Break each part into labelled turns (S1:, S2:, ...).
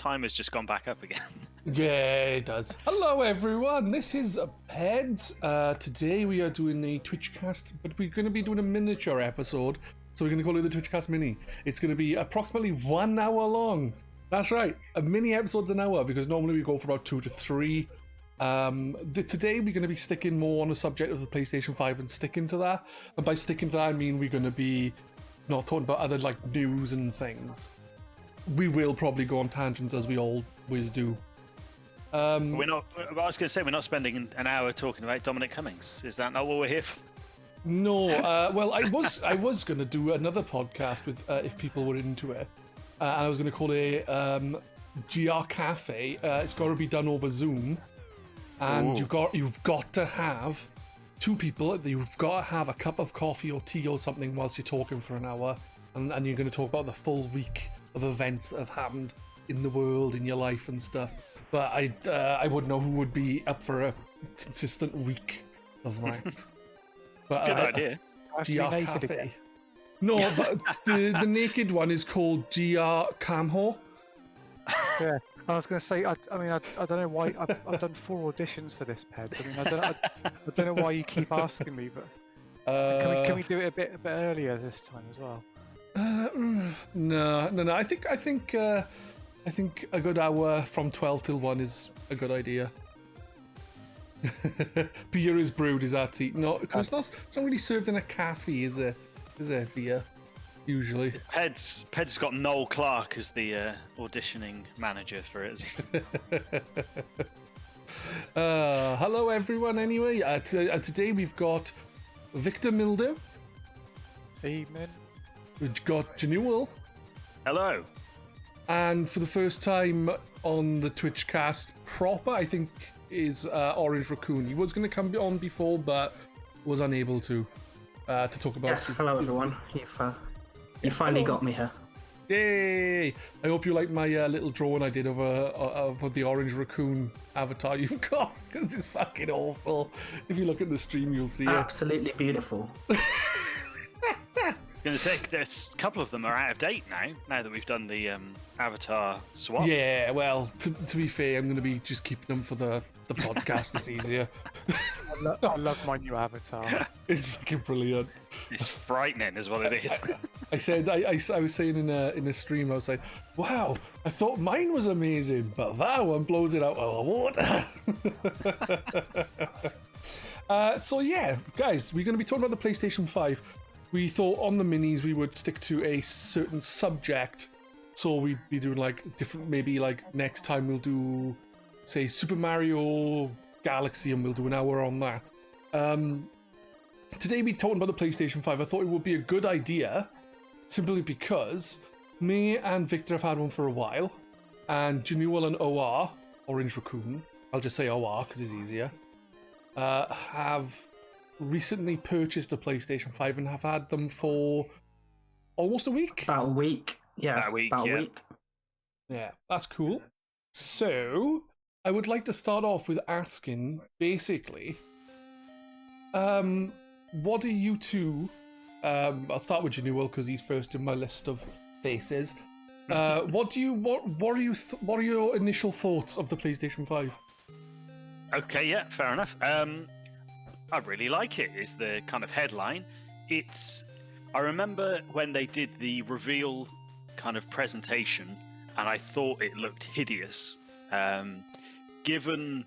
S1: timer's just gone back up again.
S2: Yeah, it does. Hello, everyone. This is Pedz. Today we are doing a Twitchcast, but we're going to be doing a miniature episode. So we're going to call it the Twitchcast Mini. It's going to be approximately 1 hour long. That's right. A mini episode's an hour because normally we go for about 2 to 3. Today we're going to be sticking more on the subject of the PlayStation 5 and sticking to that. And by sticking to that, I mean we're going to be not talking about other like news and things. We will probably go on tangents as we always do.
S1: We're not. I was going to say we're not spending an hour talking about Dominic Cummings. Is that not what we're here for?
S2: No. Well, I was going to do another podcast with if people were into it, and I was going to call it GRcade. It's got to be done over Zoom, and you've got to have 2 people. You've got to have a cup of coffee or tea or something whilst you're talking for an hour, and you're going to talk about the full week of events that have happened in the world, in your life and stuff. But I wouldn't know who would be up for a consistent week of that. But,
S1: good idea.
S2: GRcade. No, but the naked one is called GRcamho.
S3: Yeah, I was going to say. I don't know why I've done 4 auditions for this, Pedz. I mean, I don't know why you keep asking me, but can we do it a bit earlier this time as well?
S2: No. I think a good hour from 12 till 1 is a good idea. Beer is brewed, is that tea? No, because it's not really served in a cafe, is it? Is it beer? Usually.
S1: Ped's got Noel Clark as the auditioning manager for it.
S2: Hello everyone. Anyway, today we've got Victor Mildew.
S3: Evening.
S2: We've got Jenuall.
S1: Hello.
S2: And for the first time on the Twitchcast proper, I think, is Orange Rakoon. He was going to come on before, but was unable to talk about.
S4: Yes, hello everyone. You finally got me here.
S2: Yay! I hope you like my little drawing I did of the Orange Rakoon avatar you've got, because it's fucking awful. If you look at the stream, you'll see
S4: Absolutely beautiful.
S1: I'm going to say, there's a couple of them are out of date now that we've done the avatar swap.
S2: Yeah, well, to be fair, I'm going to be just keeping them for the podcast. It's easier.
S3: I love my new avatar.
S2: It's fucking brilliant.
S1: It's frightening is what it is.
S2: I said, I was saying in a stream, I was like, wow, I thought mine was amazing, but that one blows it out of the water. So yeah, guys, we're going to be talking about the PlayStation 5. We thought on the minis we would stick to a certain subject, so we'd be doing like different. Maybe like next time we'll do, say, Super Mario Galaxy, and we'll do an hour on that. Today we're talking about the PlayStation 5. I thought it would be a good idea, simply because me and Victor have had one for a while, and Jenuall and OR, Orange Rakoon, I'll just say OR because it's easier, have recently purchased a PlayStation 5 and have had them for almost a week.
S4: About a week. Yeah,
S1: About a week.
S2: Yeah, that's cool. So, I would like to start off with asking, basically, what are you two, I'll start with Jenuall because he's first in my list of faces. What are your initial thoughts of the PlayStation 5?
S1: Okay, yeah, fair enough. I really like it, is the kind of headline. I remember when they did the reveal kind of presentation, and I thought it looked hideous. Given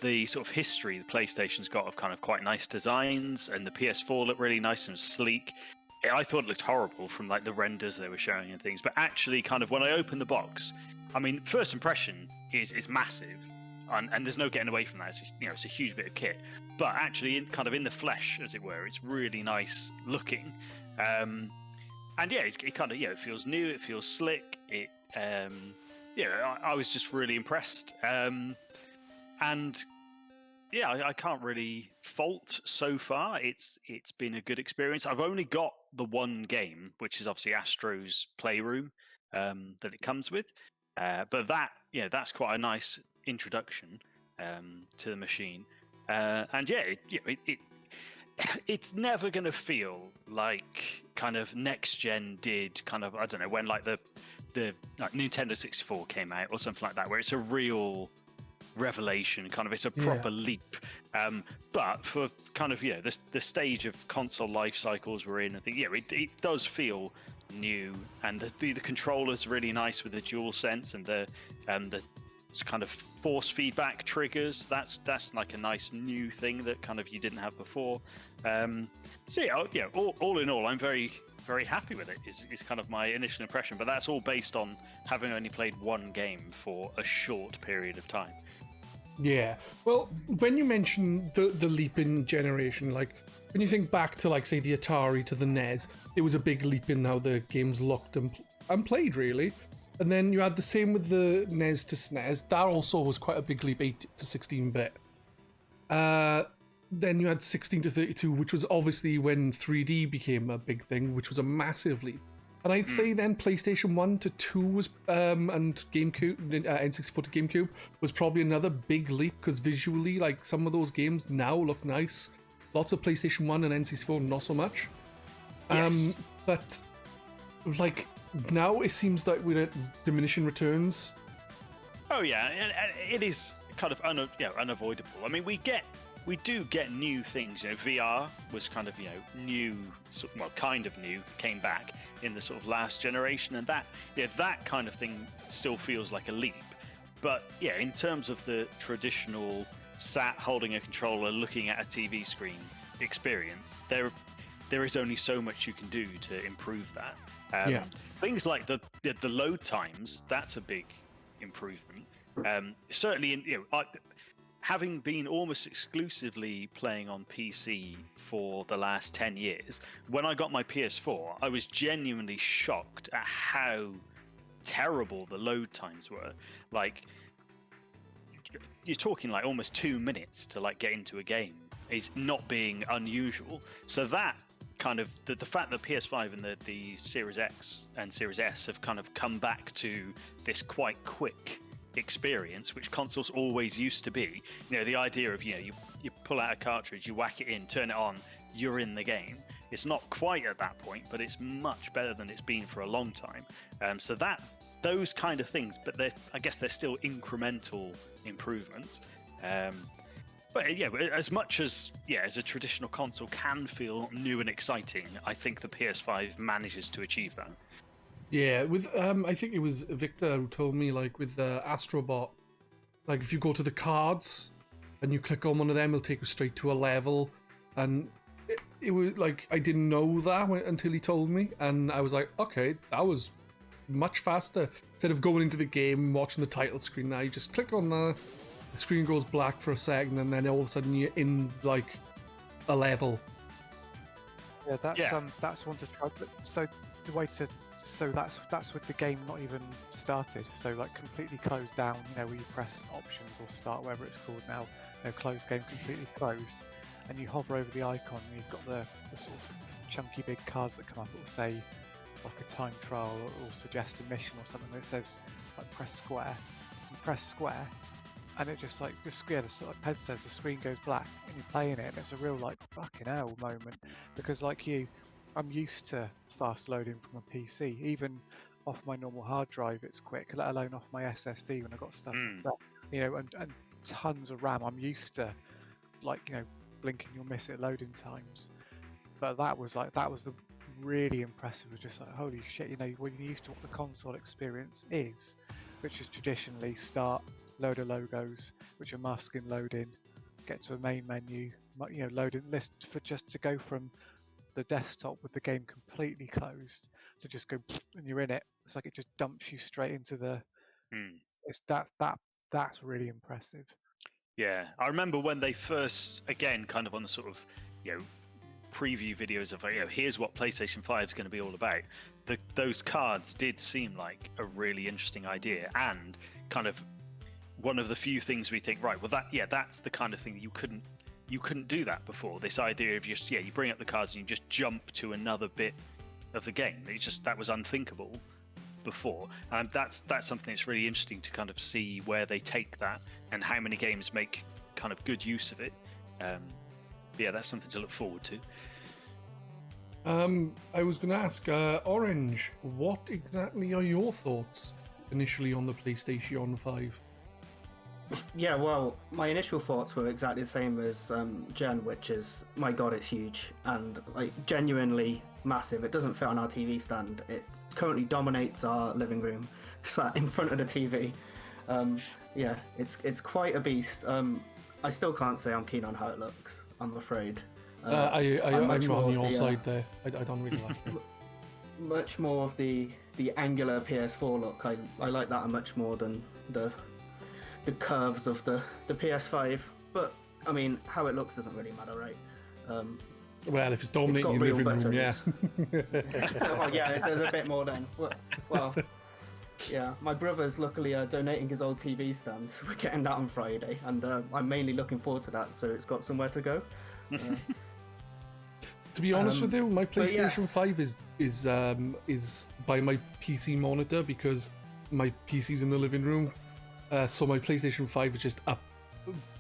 S1: the sort of history the PlayStation's got of kind of quite nice designs, and the PS4 looked really nice and sleek, I thought it looked horrible from like the renders they were showing and things. But actually, kind of when I opened the box, I mean, first impression is massive. And there's no getting away from that. It's a huge bit of kit, but actually, in the flesh, as it were, it's really nice looking. And yeah, it kind of it feels new. It feels slick. I was just really impressed. And yeah, I can't really fault so far. It's been a good experience. I've only got the one game, which is obviously Astro's Playroom, that it comes with. But that's quite a nice introduction to the machine, and it's never going to feel like kind of next gen did, kind of, I don't know, when like the the like Nintendo 64 came out or something like that, where it's a real revelation, kind of it's a proper leap. But for kind of the stage of console life cycles we're in, I think it does feel new, and the controller's really nice with the DualSense and the kind of force feedback triggers. That's like a nice new thing that kind of you didn't have before. All in all, I'm very, very happy with it. Is kind of my initial impression, but that's all based on having only played one game for a short period of time.
S2: Yeah. Well, when you mention the leap in generation, like when you think back to like say the Atari to the NES, it was a big leap in how the games looked and played really. And then you had the same with the NES to SNES. That also was quite a big leap, 8 to 16-bit. Then you had 16 to 32, which was obviously when 3D became a big thing, which was a massive leap. And I'd say then PlayStation 1 to 2 was, and GameCube, N64 to GameCube was probably another big leap, because visually, like, some of those games now look nice. Lots of PlayStation 1 and N64, not so much.
S1: Yes.
S2: But, like, now it seems like we're at diminishing returns.
S1: Oh yeah, and it is kind of unavoidable. I mean, we do get new things. VR was kind of new, well, kind of new, came back in the sort of last generation, and that kind of thing still feels like a leap. But yeah, in terms of the traditional sat holding a controller, looking at a TV screen experience, there is only so much you can do to improve that. Things like the load times, that's a big improvement. Certainly, having been almost exclusively playing on PC for the last 10 years, when I got my PS4, I was genuinely shocked at how terrible the load times were. Like, you're talking like almost 2 minutes to like get into a game is not being unusual. So that kind of the fact that PS5 and the Series X and Series S have kind of come back to this quite quick experience, which consoles always used to be. The idea of you pull out a cartridge, you whack it in, turn it on, you're in the game. It's not quite at that point, but it's much better than it's been for a long time. So those kind of things, but I guess they're still incremental improvements. But as much as as a traditional console can feel new and exciting, I think the PS5 manages to achieve that.
S2: Yeah, with I think it was Victor who told me, like with Astrobot, like if you go to the cards and you click on one of them, it'll take you straight to a level, and it was like I didn't know that until he told me, and I was like, okay, that was much faster. Instead of going into the game, watching the title screen, now you just click on the screen goes black for a second, and then all of a sudden you're in like a level.
S3: Yeah, that's one to try. But so the way to that's with the game not even started. So like completely closed down. Where you press options or start, whatever it's called now. Closed game, completely closed, and you hover over the icon. And you've got the sort of chunky big cards that come up. It will say like a time trial or suggest a mission or something that says like press square. You press square. And it just like Pedz says, the screen goes black and you're playing it, and it's a real like fucking hell moment, because like I'm used to fast loading from a PC. Even off my normal hard drive it's quick, let alone off my SSD when I got stuff and tons of RAM. I'm used to like blinking you'll miss it loading times, but that was the really impressive. It was just like holy shit, when you're used to what the console experience is, which is traditionally start, load of logos, which are masking loading, get to a main menu, loading list for just to go from the desktop with the game completely closed to just go and you're in it. It's like it just dumps you straight into the. It's that's really impressive.
S1: Yeah, I remember when they first, again, kind of on the sort of preview videos of here's what PlayStation 5 is going to be all about. Those cards did seem like a really interesting idea, and kind of one of the few things we think, right, well that's the kind of thing you couldn't do that before. This idea of just you bring up the cards and you just jump to another bit of the game. That was unthinkable before, and that's something that's really interesting to kind of see where they take that and how many games make kind of good use of it. That's something to look forward to.
S2: I was going to ask, Orange, what exactly are your thoughts initially on the PlayStation 5?
S4: Yeah, well, my initial thoughts were exactly the same as Jen, which is, my god, it's huge and like genuinely massive. It doesn't fit on our TV stand. It currently dominates our living room, sat in front of the TV. Yeah, it's quite a beast. I still can't say I'm keen on how it looks, I'm afraid.
S2: I'm on your side there. I don't really like it.
S4: Much more of the angular PS4 look. I like that much more than the curves of the PS5. But I mean, how it looks doesn't really matter, right?
S2: Well, if it's dominating your living room, yeah.
S4: Well, yeah, there's a bit more then. Well, yeah, my brother's luckily donating his old TV stand, so we're getting that on Friday, and I'm mainly looking forward to that, so it's got somewhere to go.
S2: To be honest with you, my PlayStation 5 is by my PC monitor because my PC's in the living room, so my PlayStation 5 is just up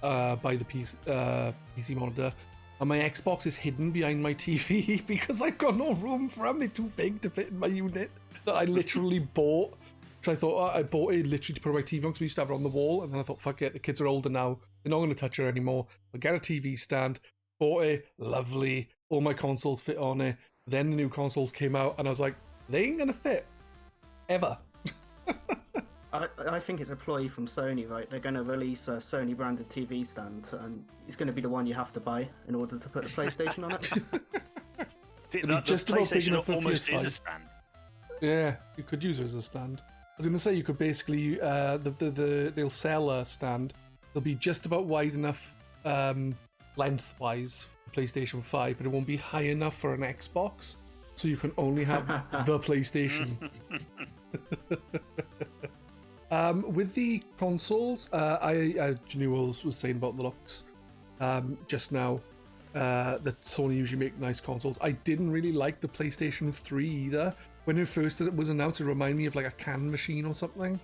S2: by the PC monitor, and my Xbox is hidden behind my TV because I've got no room for them. They're too big to fit in my unit that I literally bought. So I thought I bought it literally to put my TV on because we used to have it on the wall, and then I thought, fuck it, the kids are older now, they're not going to touch it anymore. I'll get a TV stand. Bought it, lovely, all my consoles fit on it. Then the new consoles came out, and I was like, they ain't gonna fit ever.
S4: I think it's a ploy from Sony, right? They're going to release a Sony branded TV stand, and it's going to be the one you have to buy in order to put the PlayStation on it.
S1: The
S2: just about big enough for
S1: almost
S2: PS5.
S1: is a stand.
S2: Yeah, you could use it as a stand. I was gonna say you could basically they'll sell a stand. They'll be just about wide enough lengthwise for PlayStation 5, but it won't be high enough for an Xbox, so you can only have the PlayStation. With the consoles, Jenuall was saying about the looks just now, that Sony usually make nice consoles. I didn't really like the PlayStation 3 either. When it first was announced, it reminded me of like a can machine or something.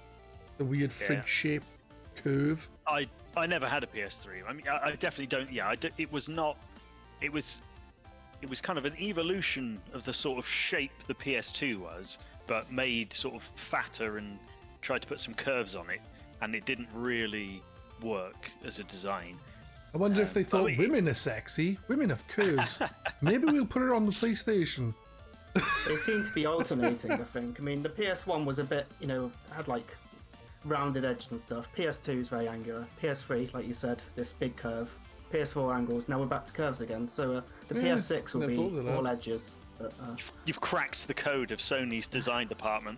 S2: The weird fridge-shaped curve.
S1: I never had a PS3. I mean, I definitely don't. Yeah, it was not. It was kind of an evolution of the sort of shape the PS2 was, but made sort of fatter and tried to put some curves on it, and it didn't really work as a design.
S2: I wonder if they thought women are sexy, women have curves. Maybe we'll put it on the PlayStation.
S4: They seem to be alternating, I think. I mean, the PS1 was a bit, had like rounded edges and stuff. PS2 is very angular. PS3, like you said, this big curve. PS4 angles. Now we're back to curves again. So the PS6 will be all edges. But,
S1: You've cracked the code of Sony's design department.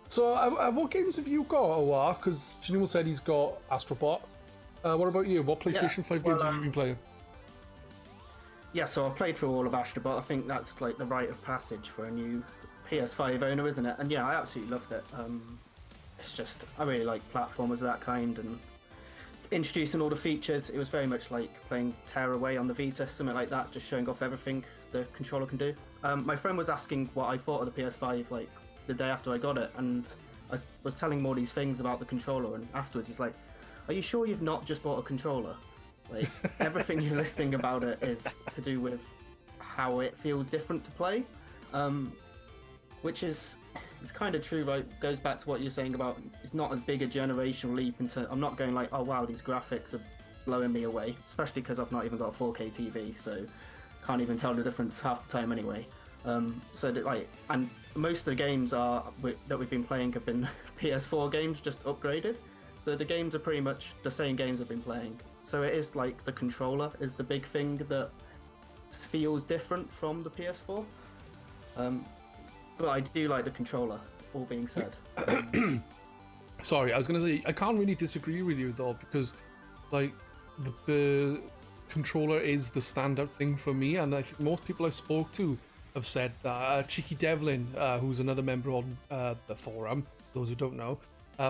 S2: So what games have you got, OR? Because Jenuall said he's got Astrobot. What about you? What PlayStation 5 games have you been playing?
S4: Yeah, so I've played through all of Astrobot. I think that's like the rite of passage for a new PS5 owner, isn't it? And yeah, I absolutely loved it. It's just, I really like platformers of that kind, and introducing all the features. It was very much like playing Tearaway on the Vita, something like that, just showing off everything the controller can do. My friend was asking what I thought of the PS5 like the day after I got it, and I was telling him all these things about the controller, and afterwards he's like, are you sure you've not just bought a controller? Like, everything you're listing about it is to do with how it feels different to play, which is kind of true, right? Goes back to what you're saying about it's not as big a generational leap into. I'm not going like, oh wow, these graphics are blowing me away, especially because I've not even got a 4K TV, so can't even tell the difference half the time anyway. So that, like, and most of the games that we've been playing have been PS4 games just upgraded, so the games are pretty much the same games I've been playing. So it is like the controller is the big thing that feels different from the PS4. But I do like the controller, all being said.
S2: Sorry, I was going to say, I can't really disagree with you though, because like the controller is the standout thing for me, and I think most people I've spoke to have said that. Cheeky Devlin, who's another member on the forum, those who don't know,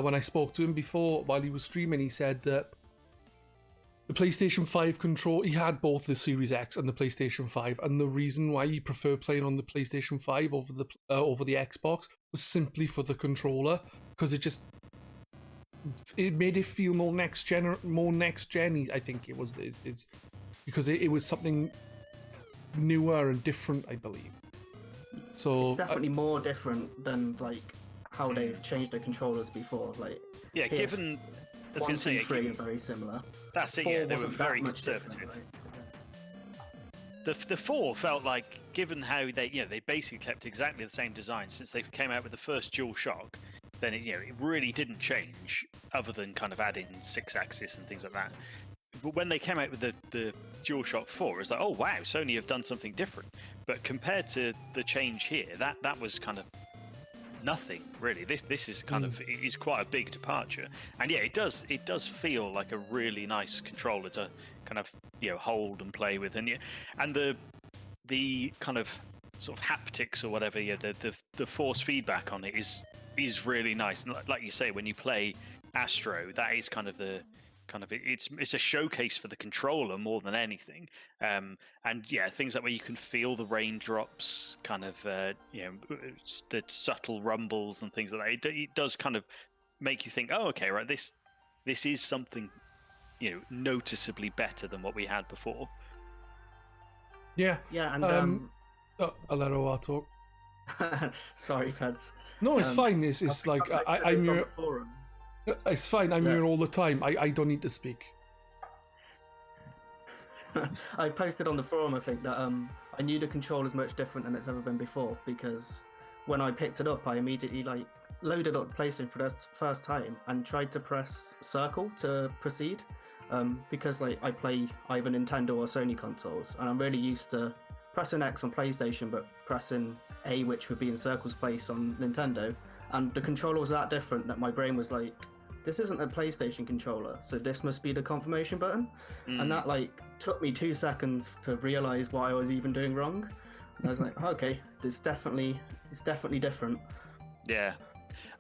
S2: when I spoke to him before while he was streaming, he said that the PlayStation 5 control, he had both the Series X and the PlayStation 5, and the reason why he preferred playing on the PlayStation 5 over the Xbox was simply for the controller, because it made it feel more next gen. I think it's because it was something newer and different, I believe. So
S4: it's definitely more different than like how they've changed the controllers before. Like
S1: yeah, given I was going to say
S4: 3 are very similar.
S1: that's it.
S4: 4
S1: Yeah, they were
S4: wasn't that
S1: very
S4: much different,
S1: conservative.
S4: right?
S1: The 4 felt like, given how they basically kept exactly the same design since they came out with the first dual shock, then it really didn't change other than kind of adding 6-axis and things like that. But when they came out with the DualShock 4, it's like, oh wow, Sony have done something different. But compared to the change here, that was kind of nothing really. This is kind of is quite a big departure, and yeah, it does feel like a really nice controller to kind of hold and play with, and the kind of sort of haptics or whatever, the force feedback on it is really nice. And like you say, when you play Astro, that is kind of it's a showcase for the controller more than anything. And yeah, things like where you can feel the raindrops, kind of the subtle rumbles and things like that. It does kind of make you think, oh, okay, right, this is something noticeably better than what we had before.
S2: Yeah.
S4: Yeah, and
S2: I'll let OR talk.
S4: sorry, Pedz.
S2: No, it's fine. It's like I'm here. It's fine. I'm here all the time. I don't need to speak.
S4: I posted on the forum, I think, that I knew the controller's much different than it's ever been before, because when I picked it up, I immediately loaded up PlayStation for the first time and tried to press circle to proceed, because I play either Nintendo or Sony consoles, and I'm really used to pressing X on PlayStation but pressing A, which would be in circle's place on Nintendo, and the controller was that different that my brain was like, this isn't a PlayStation controller, so this must be the confirmation button. And that took me 2 seconds to realize what I was even doing wrong. And I was like, okay, it's definitely different.
S1: Yeah,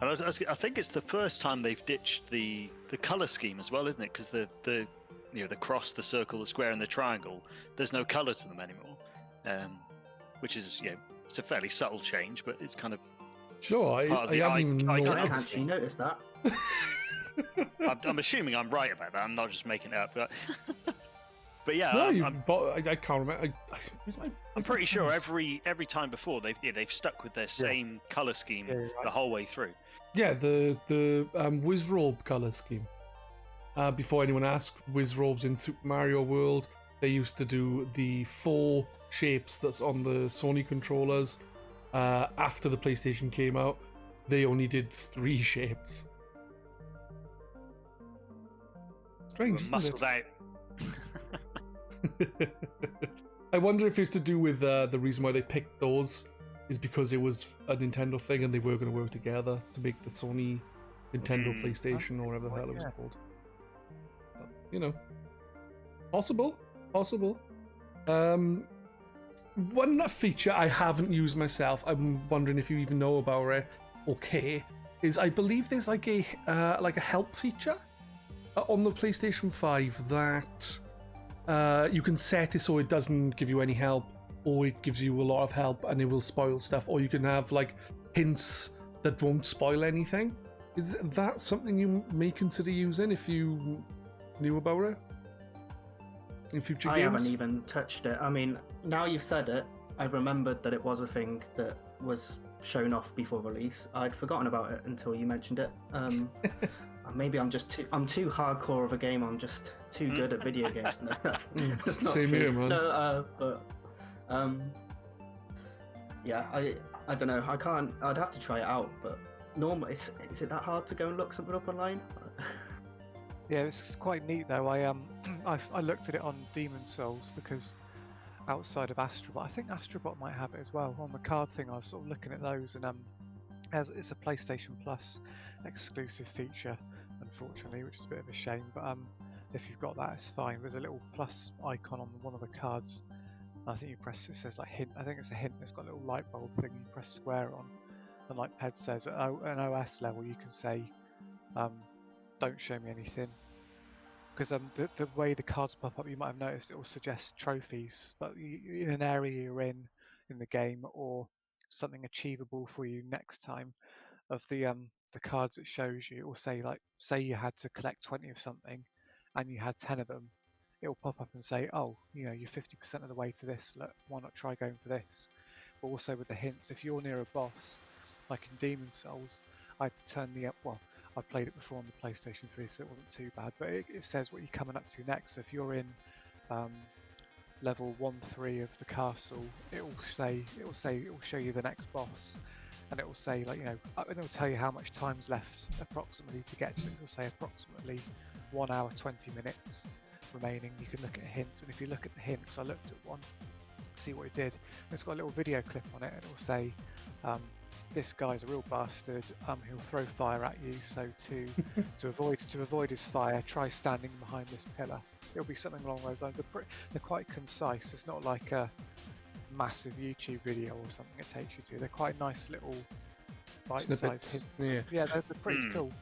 S1: and I think it's the first time they've ditched the color scheme as well, isn't it? Because the cross, the circle, the square, and the triangle, there's no color to them anymore, which is it's a fairly subtle change, but it's kind of
S2: sure. I haven't
S4: I actually noticed that.
S1: I'm assuming I'm right about that. I'm not just making it up, but yeah,
S2: no, I can't remember.
S1: I'm pretty sure every time before they've stuck with their same color scheme the whole way through.
S2: Yeah, the Wizrobe color scheme. Before anyone asked, Wizrobes in Super Mario World, they used to do the 4 shapes that's on the Sony controllers. After the PlayStation came out, they only did 3 shapes. Strange, isn't it? I wonder if it's to do with the reason why they picked those is because it was a Nintendo thing and they were going to work together to make the Sony Nintendo PlayStation or whatever the hell it was called. But, possible. One feature I haven't used myself, I'm wondering if you even know about it, okay, is I believe there's like a help feature on the PlayStation 5 that you can set it so it doesn't give you any help, or it gives you a lot of help and it will spoil stuff, or you can have hints that won't spoil anything. Is that something you may consider using if you knew about it in future games?
S4: I haven't even touched it. I mean, now you've said it, I remembered that it was a thing that was shown off before release. I'd forgotten about it until you mentioned it. Maybe I'm too hardcore of a gamer. I'm just too good at video games. No, that's not
S2: Same
S4: true.
S2: here, man.
S4: No, yeah, I don't know. I'd have to try it out. But normally, is it that hard to go and look something up online?
S3: Yeah, it's quite neat though. I looked at it on Demon Souls because outside of Astrobot, I think Astrobot might have it as well. On the card thing, I was sort of looking at those, and as it's a PlayStation Plus exclusive feature, unfortunately, which is a bit of a shame. But if you've got that, it's fine. There's a little plus icon on one of the cards. I think you press, it says hint. I think it's a hint. It's got a little light bulb thing. You press square on, and like Pedz says, at an OS level, you can say, "Don't show me anything." Because the way the cards pop up, you might have noticed it will suggest trophies that in an area you're in the game, or something achievable for you next time. Of the cards it shows you, it will say say you had to collect 20 of something, and you had 10 of them. it'll pop up and say, oh, you're 50% of the way to this. Look, why not try going for this? But also with the hints, if you're near a boss, like in Demon Souls, I had to turn I played it before on the PlayStation 3, so it wasn't too bad. But it says what you're coming up to next. So if you're in level 1-3 of the castle, it will show you the next boss, and it will say and it'll tell you how much time's left approximately to get to it. It'll say approximately 1 hour 20 minutes remaining. You can look at hints, and if you look at the hint, because I looked at one, see what it did, and it's got a little video clip on it, and it will say, this guy's a real bastard. He'll throw fire at you. So to avoid his fire, try standing behind this pillar. It'll be something along those lines. They're quite concise. It's not like a massive YouTube video or something it takes you to. They're quite nice little bite-sized hints. Yeah, they're pretty cool.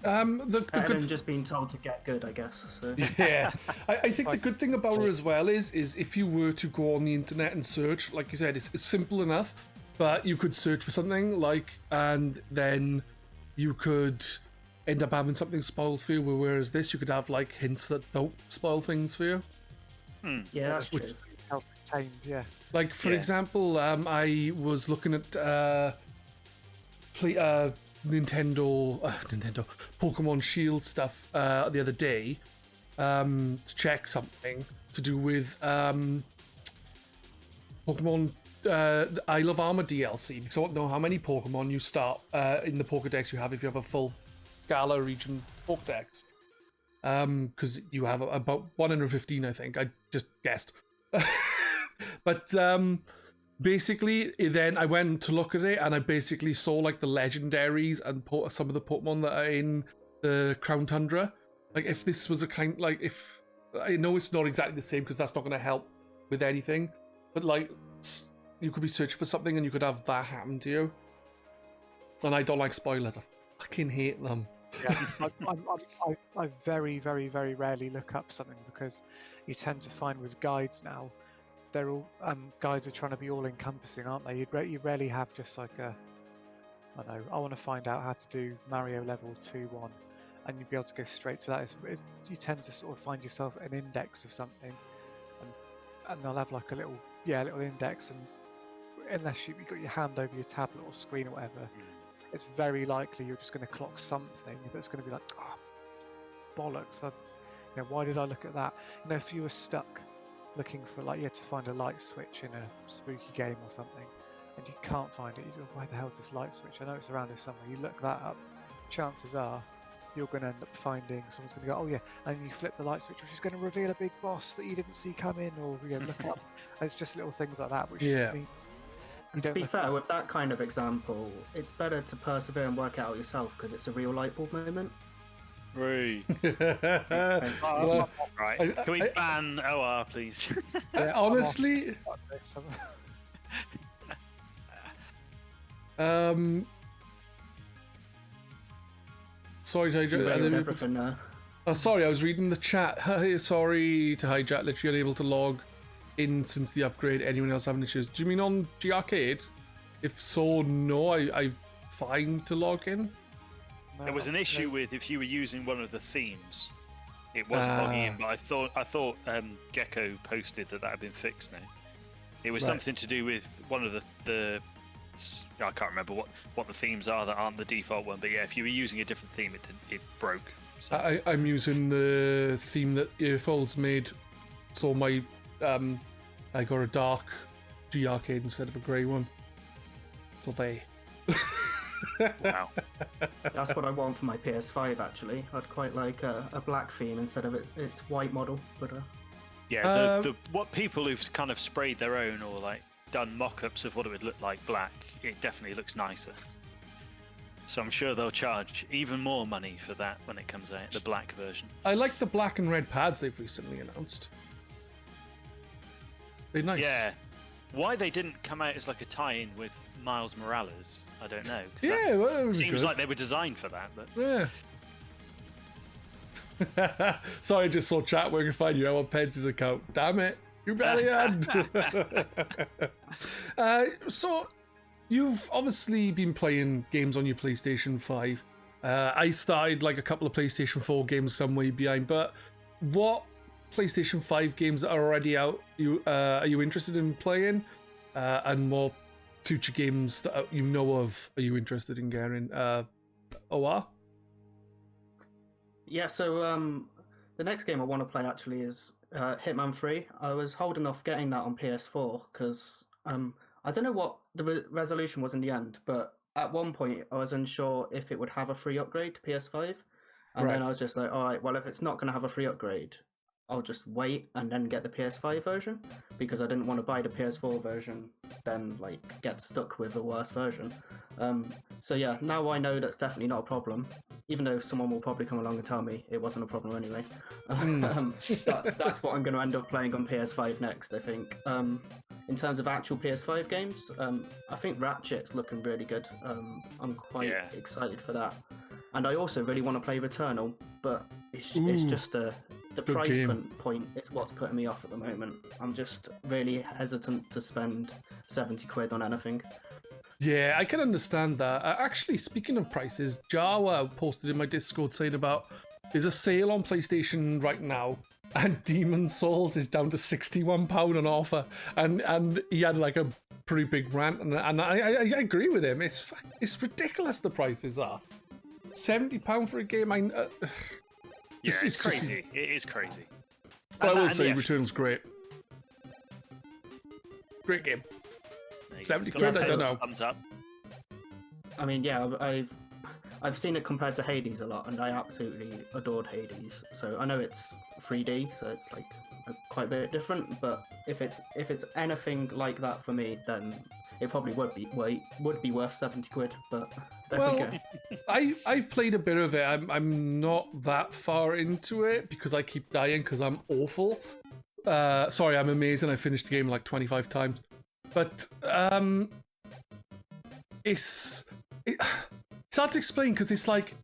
S4: Better than just being told to get good, I guess. So.
S2: Yeah, I think the good thing about it as well is if you were to go on the internet and search, like you said, it's simple enough. But you could search for something and then you could end up having something spoiled for you. Whereas this, you could have hints that don't spoil things for you.
S4: Yeah, that's true.
S3: Self-contained, yeah.
S2: Like for example, I was looking at Nintendo Pokemon Shield stuff the other day to check something to do with Pokemon. The Isle of Armor DLC, because I want to know how many Pokemon you start in the Pokedex you have if you have a full Gala region Pokedex. Because you have about 115, I think. I just guessed. But basically, then I went to look at it, and I basically saw the legendaries and some of the Pokemon that are in the Crown Tundra. If this was a if I know it's not exactly the same because that's not going to help with anything, but you could be searching for something and you could have that happen to you. And I don't like spoilers. I fucking hate them.
S3: Yeah, I very, very, very rarely look up something because you tend to find with guides now, they're all guides are trying to be all-encompassing, aren't they? You rarely have just I want to find out how to do Mario level 2-1, and you'd be able to go straight to that. You tend to sort of find yourself an index of something, and they'll have a little index, and unless you've got your hand over your tablet or screen or whatever, it's very likely you're just going to clock something that's going to be bollocks. Why did I look at that? If you were stuck looking for you had to find a light switch in a spooky game or something, and you can't find it, you go, why the hell's this light switch? I know it's around here somewhere. You look that up, chances are you're going to end up finding someone's going to go, oh yeah, and you flip the light switch, which is going to reveal a big boss that you didn't see come in, or look up. And it's just little things like that, which
S4: And to be fair, with that kind of example, it's better to persevere and work it out yourself because it's a real light bulb moment.
S1: Right. Right. Can we ban OR, please?
S2: Honestly, sorry to hijack. Sorry, I was reading the chat. Sorry to hijack. Literally unable to log in since the upgrade. Anyone else having issues? Do you mean on GRcade? If so, no. I'm fine to log in.
S1: There was an issue with if you were using one of the themes, it wasn't logging in. But I thought Gecko posted that had been fixed now. It was something to do with one of the I can't remember what the themes are that aren't the default one. But yeah, if you were using a different theme, it broke. So.
S2: I'm using the theme that Earfolds made, so my I got a dark GRcade instead of a grey one. So they.
S1: Wow.
S4: That's what I want for my PS5 actually. I'd quite like a black theme instead of its white model. But
S1: yeah, what people who've kind of sprayed their own or done mock-ups of what it would look like black, it definitely looks nicer. So I'm sure they'll charge even more money for that when it comes out, the black version.
S2: I like the black and red pads they've recently announced. They're nice.
S1: Yeah. Why they didn't come out as a tie-in with Miles Morales, I don't know.
S2: Yeah, well, it
S1: seems like they were designed for that. But
S2: yeah. Sorry, I just saw chat where you can find you on Pedz' account. Damn it, you barely had. So, you've obviously been playing games on your PlayStation 5. I started a couple of PlayStation 4 games some way behind, but what PlayStation 5 games that are already out are you interested in playing? And more future games that you know of, are you interested in getting? OR?
S4: Yeah, so the next game I want to play actually is Hitman 3. I was holding off getting that on PS4 because I don't know what the resolution was in the end, but at one point I was unsure if it would have a free upgrade to PS5. And then I was just like, all right, well, if it's not going to have a free upgrade, I'll just wait and then get the PS5 version because I didn't want to buy the PS4 version, then like get stuck with the worst version. So yeah, now I know that's definitely not a problem, even though someone will probably come along and tell me it wasn't a problem anyway. That's what I'm going to end up playing on PS5 next, I think. In terms of actual PS5 games, I think Ratchet's looking really good. I'm quite excited for that. And I also really want to play Returnal, but it's just the price point is what's putting me off at the moment. I'm just really hesitant to spend 70 quid on anything.
S2: Yeah, I can understand that. Actually, speaking of prices, Jawa posted in my Discord saying about there's a sale on PlayStation right now, and Demon's Souls is down to £61 on offer, and he had like a pretty big rant, and I agree with him. It's ridiculous the prices are. £70 for a game.
S1: It's crazy. It is crazy.
S2: But I will say, Returnal's great. Great game. 70 quid, I don't know.
S1: Thumbs up.
S4: I mean, yeah, I've seen it compared to Hades a lot, and I absolutely adored Hades. So I know it's 3D, so it's like quite a bit different. But if it's anything like that for me, then it probably would be worth 70 quid. But there we go.
S2: I've played a bit of it. I'm not that far into it because I keep dying because I'm awful. Sorry, I'm amazing. I finished the game like 25 times. But it's hard to explain because it's like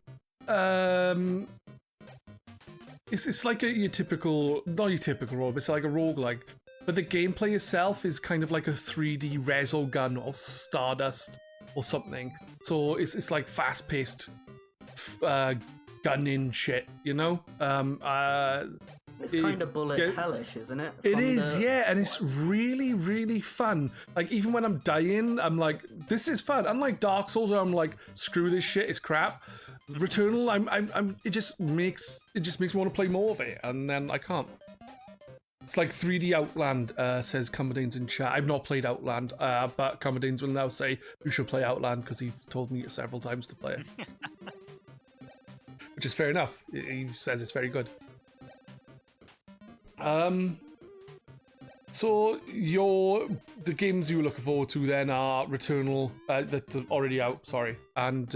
S2: it's like your typical, not your typical rogue, it's like a roguelike. But the gameplay itself is kind of like a 3D Resogun or Stardust or something. So it's like fast-paced gunning shit, you know?
S4: It's kind of bullet hellish, isn't it?
S2: It is, yeah, and it's really, really fun. Like, even when I'm dying, I'm like, this is fun. Unlike Dark Souls, where I'm like, screw this shit, it's crap. Returnal, it just makes me want to play more of it, and then I can't. It's like 3D Outland, says Commodines in chat. I've not played Outland, but Commodines will now say you should play Outland because he's told me several times to play it. Which is fair enough. He says it's very good. So the games you were looking forward to then are Returnal, that's already out, sorry. And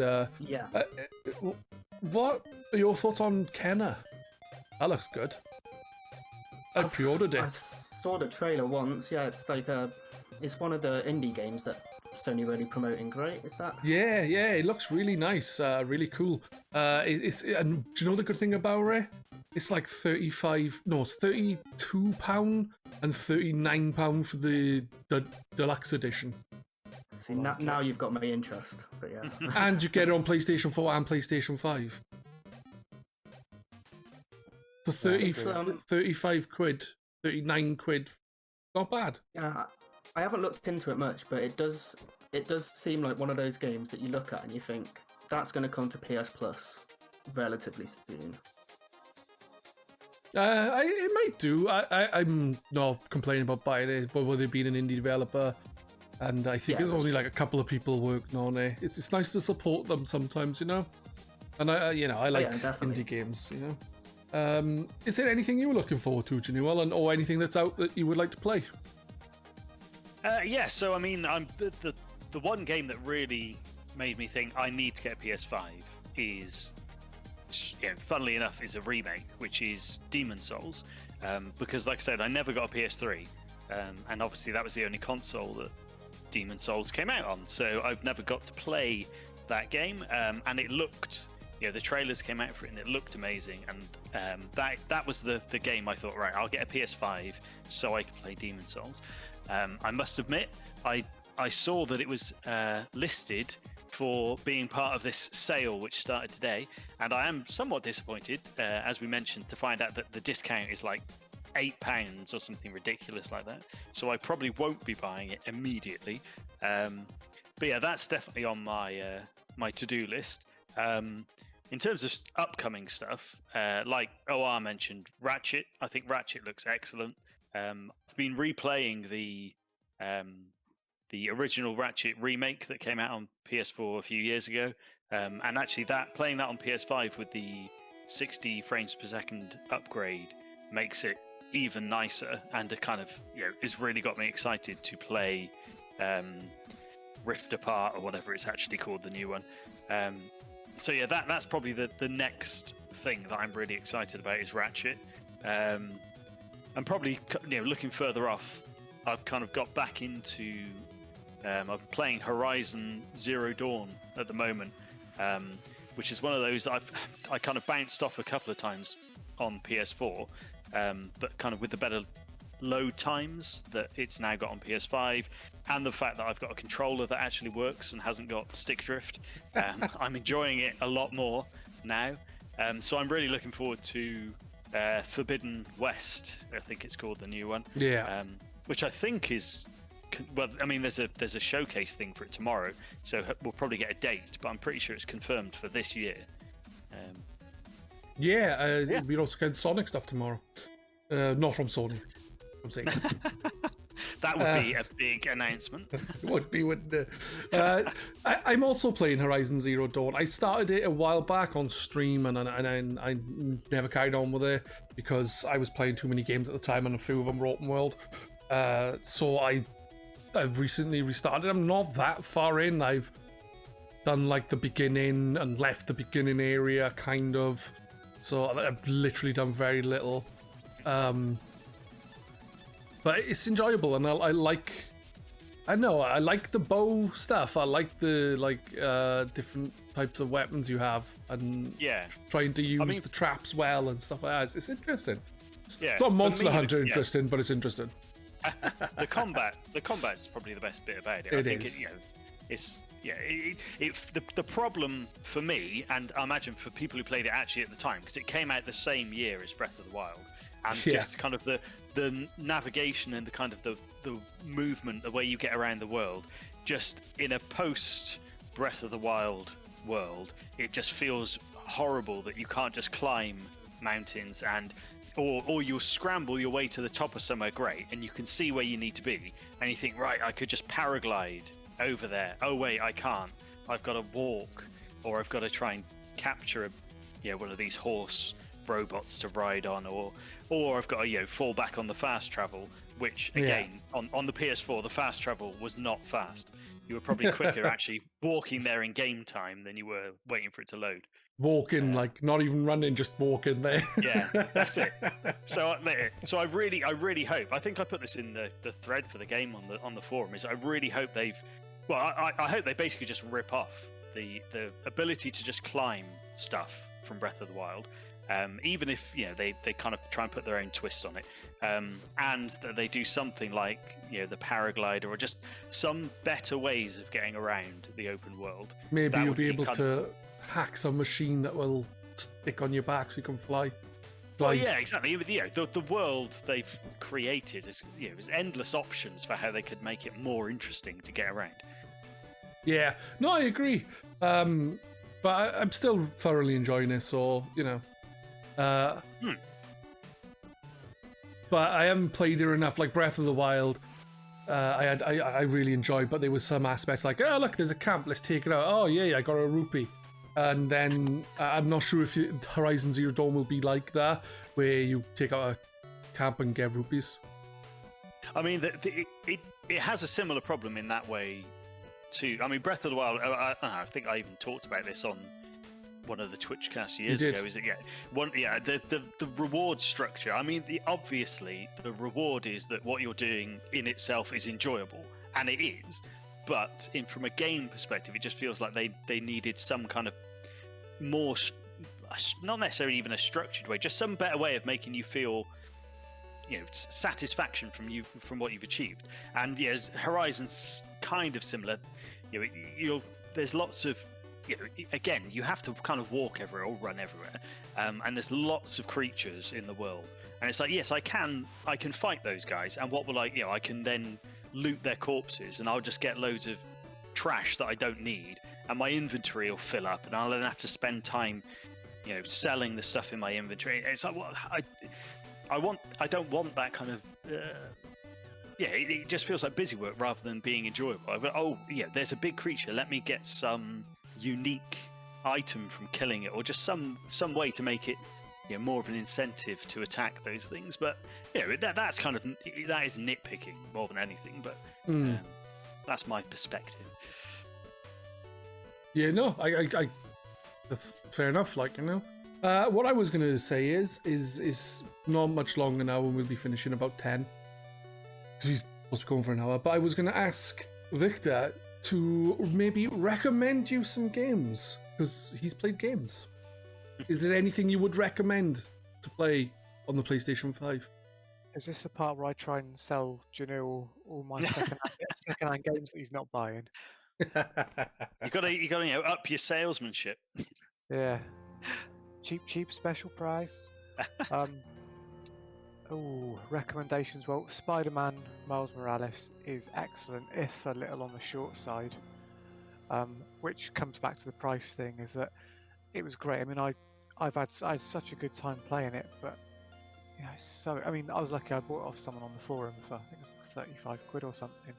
S2: what are your thoughts on Kenna? That looks good. I pre-ordered it.
S4: I saw the trailer once. Yeah, it's like it's one of the indie games that Sony really promoting. Great, is that?
S2: Yeah, it looks really nice, really cool. And do you know the good thing about it? It's like £32 and £39 for the deluxe edition.
S4: See, now you've got my interest, but yeah.
S2: And you get it on PlayStation 4 and PlayStation 5. For 35 quid, 39 quid, not bad.
S4: Yeah, I haven't looked into it much, but it does seem like one of those games that you look at and you think, that's going to come to PS Plus relatively soon.
S2: It might do. I'm not complaining about buying it, but with it being an indie developer, and I think there's only like a couple of people working on it. It's nice to support them sometimes, you know. And I like indie games, you know. Is there anything you were looking forward to, Jenuall, or anything that's out that you would like to play?
S1: Yeah. So I mean, the one game that really made me think I need to get a PS5 is, funnily enough, is a remake, which is Demon's Souls, because like I said, I never got a PS3, and obviously that was the only console that Demon's Souls came out on, so I've never got to play that game, and it looked, the trailers came out for it and it looked amazing, and that was the game I thought, right, I'll get a PS5 so I can play Demon's Souls. I must admit, I saw that it was listed for being part of this sale which started today, and I am somewhat disappointed, as we mentioned, to find out that the discount is like £8 or something ridiculous like that. So I probably won't be buying it immediately. But yeah, that's definitely on my my to-do list. In terms of upcoming stuff, like OR mentioned, Ratchet. I think Ratchet looks excellent. I've been replaying the original Ratchet remake that came out on PS4 a few years ago, and actually playing that on PS5 with the 60 frames per second upgrade makes it even nicer, and it kind of it's really got me excited to play Rift Apart or whatever it's actually called, the new one. So yeah, that's probably the next thing that I'm really excited about is Ratchet. And probably looking further off, I've kind of got back into I'm playing Horizon Zero Dawn at the moment, which is one of those I kind of bounced off a couple of times on PS4, but kind of with the better load times that it's now got on PS5, and the fact that I've got a controller that actually works and hasn't got stick drift, I'm enjoying it a lot more now. So I'm really looking forward to Forbidden West, I think it's called, the new one.
S2: Yeah.
S1: Which I think is, well, I mean, there's a showcase thing for it tomorrow, so we'll probably get a date, but I'm pretty sure it's confirmed for this year.
S2: We're also getting Sonic stuff tomorrow. Not from Sony. I'm saying.
S1: That would be a big announcement.
S2: It would be, wouldn't it? I'm also playing Horizon Zero Dawn. I started it a while back on stream, and I never carried on with it because I was playing too many games at the time, and a few of them were open world. So I've recently restarted. I'm not that far in. I've done like the beginning and left the beginning area, kind of. So I've literally done very little. But it's enjoyable, and I like the bow stuff. I like the different types of weapons you have, and trying to use the traps well and stuff like that. It's interesting.
S1: Yeah,
S2: it's not Monster Hunter interesting, but it's interesting.
S1: The combat is probably the best bit about it. The problem for me, and I imagine for people who played it actually at the time, because it came out the same year as Breath of the Wild, and just kind of the navigation and the kind of the movement, the way you get around the world, just in a post Breath of the Wild world, it just feels horrible that you can't just climb mountains or you'll scramble your way to the top of somewhere great and you can see where you need to be, and you think, right, I could just paraglide over there. Oh wait, I can't. I've got to walk, or I've got to try and capture one of these horse robots to ride on, or I've got to fall back on the fast travel, which again on the PS4 the fast travel was not fast. You were probably quicker actually walking there in game time than you were waiting for it to load.
S2: Walking, like not even running, just walking there.
S1: Yeah, that's it. So I really hope, I think I put this in the thread for the game on the forum, is I really hope I hope they basically just rip off the ability to just climb stuff from Breath of the Wild. Even if they kind of try and put their own twist on it, and that they do something like the paraglider, or just some better ways of getting around the open world.
S2: Maybe you'll be able to hack some machine that will stick on your back so you can fly.
S1: Well, yeah, exactly. The world they've created is there's endless options for how they could make it more interesting to get around.
S2: Yeah, no, I agree. But I'm still thoroughly enjoying it. So But I haven't played it enough. Like Breath of the Wild, I really enjoyed, but there was some aspects like, oh look, there's a camp, let's take it out. Oh yeah, I got a rupee. And then I'm not sure if Horizon Zero Dawn will be like that, where you take out a camp and get rupees.
S1: I mean, it has a similar problem in that way too. I mean, Breath of the Wild, I think I even talked about this on one of the Twitchcasts years ago. Is it? Yeah. The reward structure. I mean, obviously the reward is that what you're doing in itself is enjoyable, and it is. But from a game perspective, it just feels like they needed some kind of more, not necessarily even a structured way, just some better way of making you feel, satisfaction from what you've achieved. And yes, Horizon's kind of similar. There's lots of, again, you have to kind of walk everywhere or run everywhere, and there's lots of creatures in the world, And it's like, yes, I can fight those guys, and what will I can then loot their corpses, and I'll just get loads of trash that I don't need, and my inventory will fill up, and I'll then have to spend time, selling the stuff in my inventory. It's like, well, I don't want that kind of. It just feels like busy work rather than being enjoyable. There's a big creature. Let me get some unique item from killing it, or just some way to make it more of an incentive to attack those things. But that's that is nitpicking more than anything. But that's my perspective.
S2: Yeah, no, I that's fair enough. What I was gonna say is not much longer now, and we'll be finishing about 10. Because he's supposed to be going for an hour. But I was gonna ask Victor to maybe recommend you some games, because he's played games. Is there anything you would recommend to play on the PlayStation 5?
S3: Is this the part where I try and sell Jenuall all my second-hand games that he's not buying?
S1: You gotta up your salesmanship.
S3: Yeah. Cheap special price. Recommendations. Well, Spider-Man Miles Morales is excellent, if a little on the short side. Which comes back to the price thing, is that it was great. I mean, I had such a good time playing it, but I was lucky. I bought it off someone on the forum for, I think it was like 35 quid or something.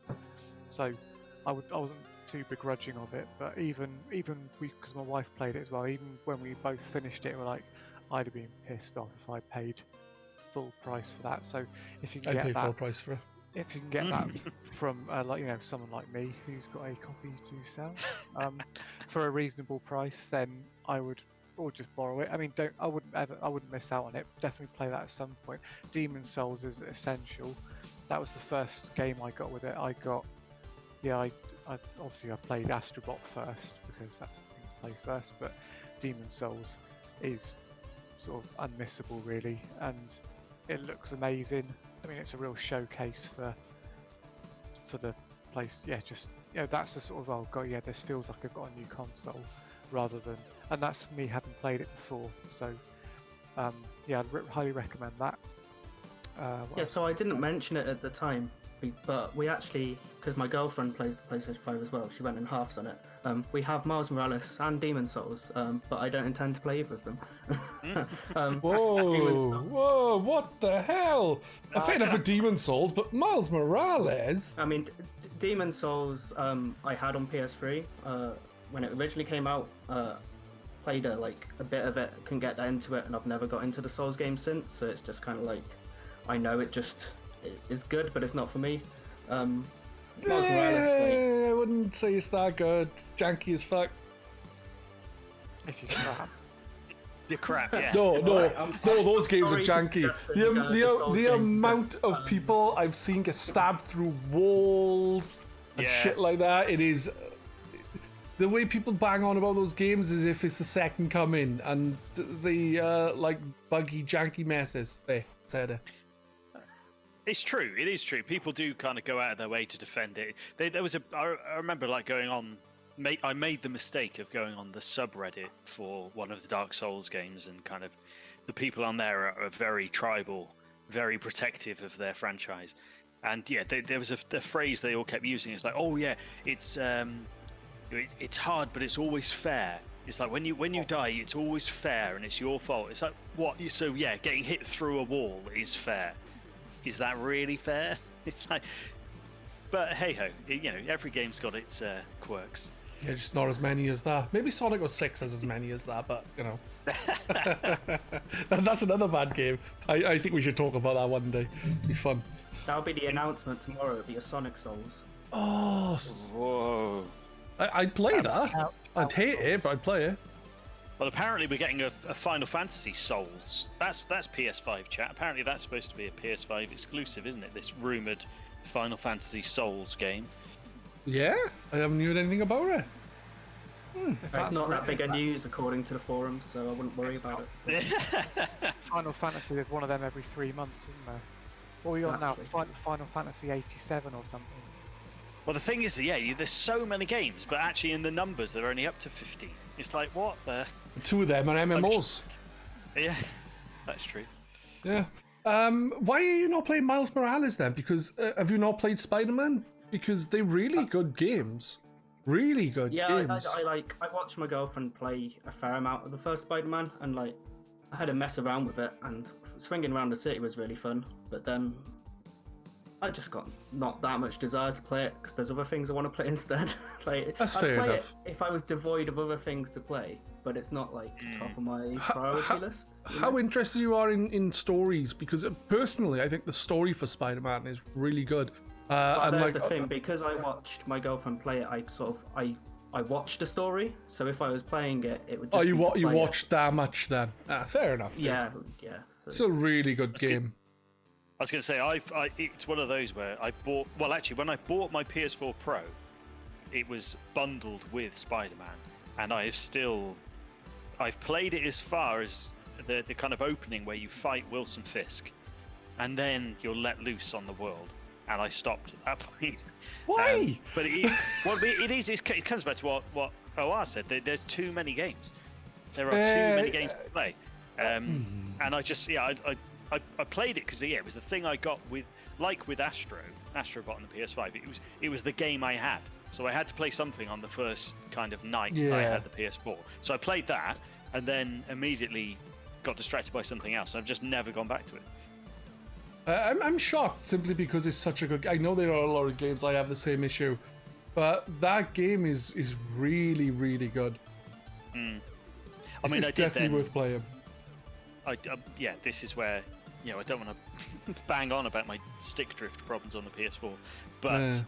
S3: So I wasn't too begrudging of it. But even because my wife played it as well. Even when we both finished it, we're like, I'd have been pissed off if I paid full price for that. So if you can get that,
S2: full price for it.
S3: If you can get that from someone like me who's got a copy to sell for a reasonable price, then I would, or just borrow it. I mean, I wouldn't miss out on it. Definitely play that at some point. Demon's Souls is essential. That was the first game I got with it. I played Astrobot first because that's the thing to play first. But Demon's Souls is sort of unmissable, really, and it looks amazing. I mean, it's a real showcase for the place. Yeah, just that's the sort of this feels like I've got a new console, rather than, and that's me having played it before. So I'd highly recommend that.
S4: So I didn't mention it at the time, but we actually, because my girlfriend plays the PlayStation 5 as well, she went in halves on it. We have Miles Morales and Demon's Souls, but I don't intend to play either of them.
S2: Whoa, what the hell? I'm fair enough for Demon's Souls, but Miles Morales?
S4: I mean, Demon's Souls I had on PS3 when it originally came out. Played a bit of it, couldn't get into it, and I've never got into the Souls game since, so it's just kind of like, I know it is good, but it's not for me. Miles Morales,
S2: I wouldn't say it's that good. It's janky as fuck.
S3: If you crap.
S1: You're crap, yeah.
S2: No, those games are janky. The amount of people I've seen get stabbed through walls and shit like that, it is... The way people bang on about those games is if it's the second coming, and the buggy, janky messes. They said it.
S1: It's true. It is true. People do kind of go out of their way to defend it. I remember going on. I made the mistake of going on the subreddit for one of the Dark Souls games, and kind of the people on there are very tribal, very protective of their franchise. And there was a phrase they all kept using. It's like, oh yeah, it's hard, but it's always fair. It's like when you die, it's always fair, and it's your fault. It's like, what? So getting hit through a wall is fair. Is that really fair? It's like, but hey ho, every game's got its quirks.
S2: Yeah, just not as many as that. Maybe Sonic 06 has as many as that, but that's another bad game. I think we should talk about that one day. It'd be fun.
S4: That'll be the announcement tomorrow. It'll be a Sonic Souls.
S2: Oh,
S1: whoa!
S2: I'd play that. I'd hate it, but I'd play it.
S1: Well, apparently we're getting a Final Fantasy Souls. That's PS5 chat. Apparently that's supposed to be a PS5 exclusive, isn't it? This rumoured Final Fantasy Souls game.
S2: Yeah? I haven't heard anything about it.
S4: It's not that big a news according to the forums, so I wouldn't worry about it.
S3: Final Fantasy, there's one of them every 3 months, isn't there? What are we on now? Final Fantasy 87 or something?
S1: Well, the thing is, there's so many games, but actually in the numbers they're only up to 50. It's like, what the...
S2: 2 of them are MMOs.
S1: Yeah, that's true.
S2: Yeah. Why are you not playing Miles Morales then? Because have you not played Spider-Man? Because they're really good games. Really good games.
S4: I watched my girlfriend play a fair amount of the first Spider-Man, and like I had to mess around with it, and swinging around the city was really fun. But then I just got not that much desire to play it because there's other things I want to play instead. Like
S2: That's
S4: I'd
S2: fair
S4: play
S2: enough.
S4: it if I was devoid of other things to play, but it's not like top of my priority list.
S2: How interested you are in stories? Because personally, I think the story for Spider-Man is really good.
S4: But
S2: and
S4: there's
S2: like,
S4: the thing, because I watched my girlfriend play it, I watched the story. So if I was playing it, it would. Just
S2: you
S4: be to play
S2: watched that much then? Fair enough. Dude.
S4: Yeah. So.
S2: It's a really good game.
S1: I was going to say, it's one of those where I bought. Well, actually, when I bought my PS4 Pro, it was bundled with Spider-Man, and I've played it as far as the kind of opening where you fight Wilson Fisk, and then you're let loose on the world. And I stopped at that point.
S2: Why?
S1: But it comes back to what OR said. There's too many games. There are too many games to play. And I just, I played it because it was the thing I got with Astrobot on the PS5. It was the game I had. So I had to play something on the first kind of night I had the PS4. So I played that and then immediately got distracted by something else. I've just never gone back to it.
S2: I'm shocked simply because it's such a good. I know there are a lot of games I have the same issue, but that game is really, really good. It's definitely worth playing.
S1: This is where I don't want to bang on about my stick drift problems on the PS4, but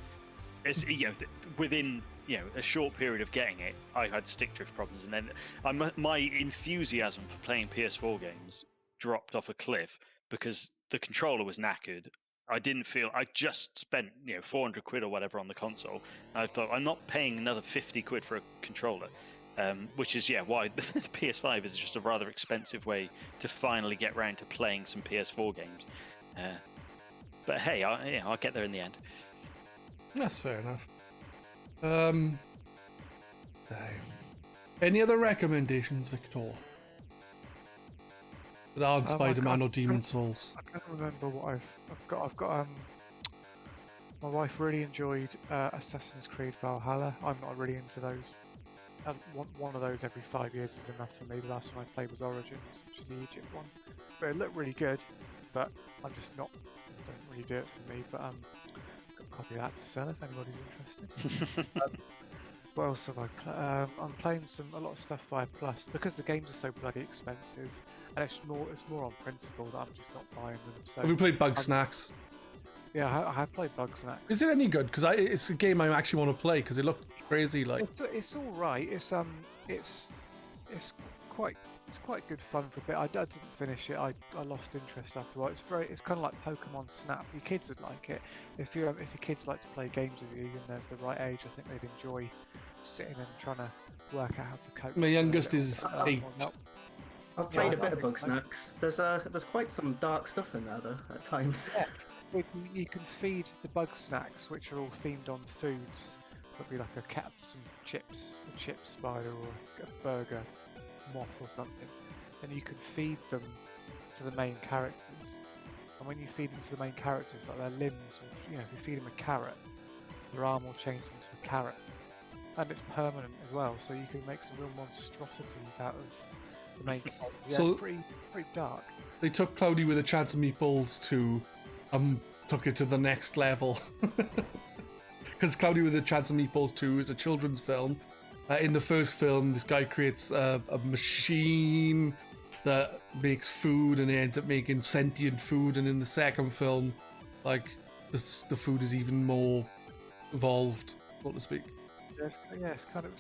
S1: it's within a short period of getting it, I had stick drift problems, and then my enthusiasm for playing PS4 games dropped off a cliff because the controller was knackered. I just spent 400 quid or whatever on the console. I thought I'm not paying another 50 quid for a controller, which is why the PS5 is just a rather expensive way to finally get round to playing some PS4 games. But hey, I'll get there in the end.
S2: That's fair enough. Any other recommendations, Victor? That aren't Spider-Man or Demon Souls.
S3: I can't remember what I've got. My wife really enjoyed Assassin's Creed Valhalla. I'm not really into those. One of those every 5 years is enough for me. The last one I played was Origins, which is the Egypt one. But it looked really good, but I'm just not. It doesn't really do it for me. But got a copy of that to sell if anybody's interested. What else have I played? I'm playing a lot of stuff via Plus because the games are so bloody expensive. And it's more on principle that I'm just not buying them. So
S2: have you played Bugsnax?
S3: Yeah, I have played Bugsnax.
S2: Is it any good? Because it's a game I actually want to play because it looked crazy. Like
S3: it's all right. It's quite good fun for a bit. I didn't finish it. I lost interest afterwards. It's kind of like Pokemon Snap. Your kids would like it. If your kids like to play games with you and they're the right age, I think they'd enjoy sitting and trying to work out how to cope.
S2: My youngest is 8.
S4: I've played a bit of Bugsnax. There's quite some dark stuff in there though at times.
S3: Yeah, you can feed the Bugsnax, which are all themed on foods. It'll be like a cat, some chips, a chip spider, or a burger moth or something, and you can feed them to the main characters. And when you feed them to the main characters, like their limbs, if you feed them a carrot, their arm will change into a carrot, and it's permanent as well. So you can make some real monstrosities out of the main. So pretty dark.
S2: They took Cloudy with a Chance of Meatballs to took it to the next level. Because Cloudy with a Chance of Meatballs 2 is a children's film. In the first film, this guy creates a machine that makes food and it ends up making sentient food. And in the second film, the food is even more evolved, so to speak.
S3: Yeah, it's kind of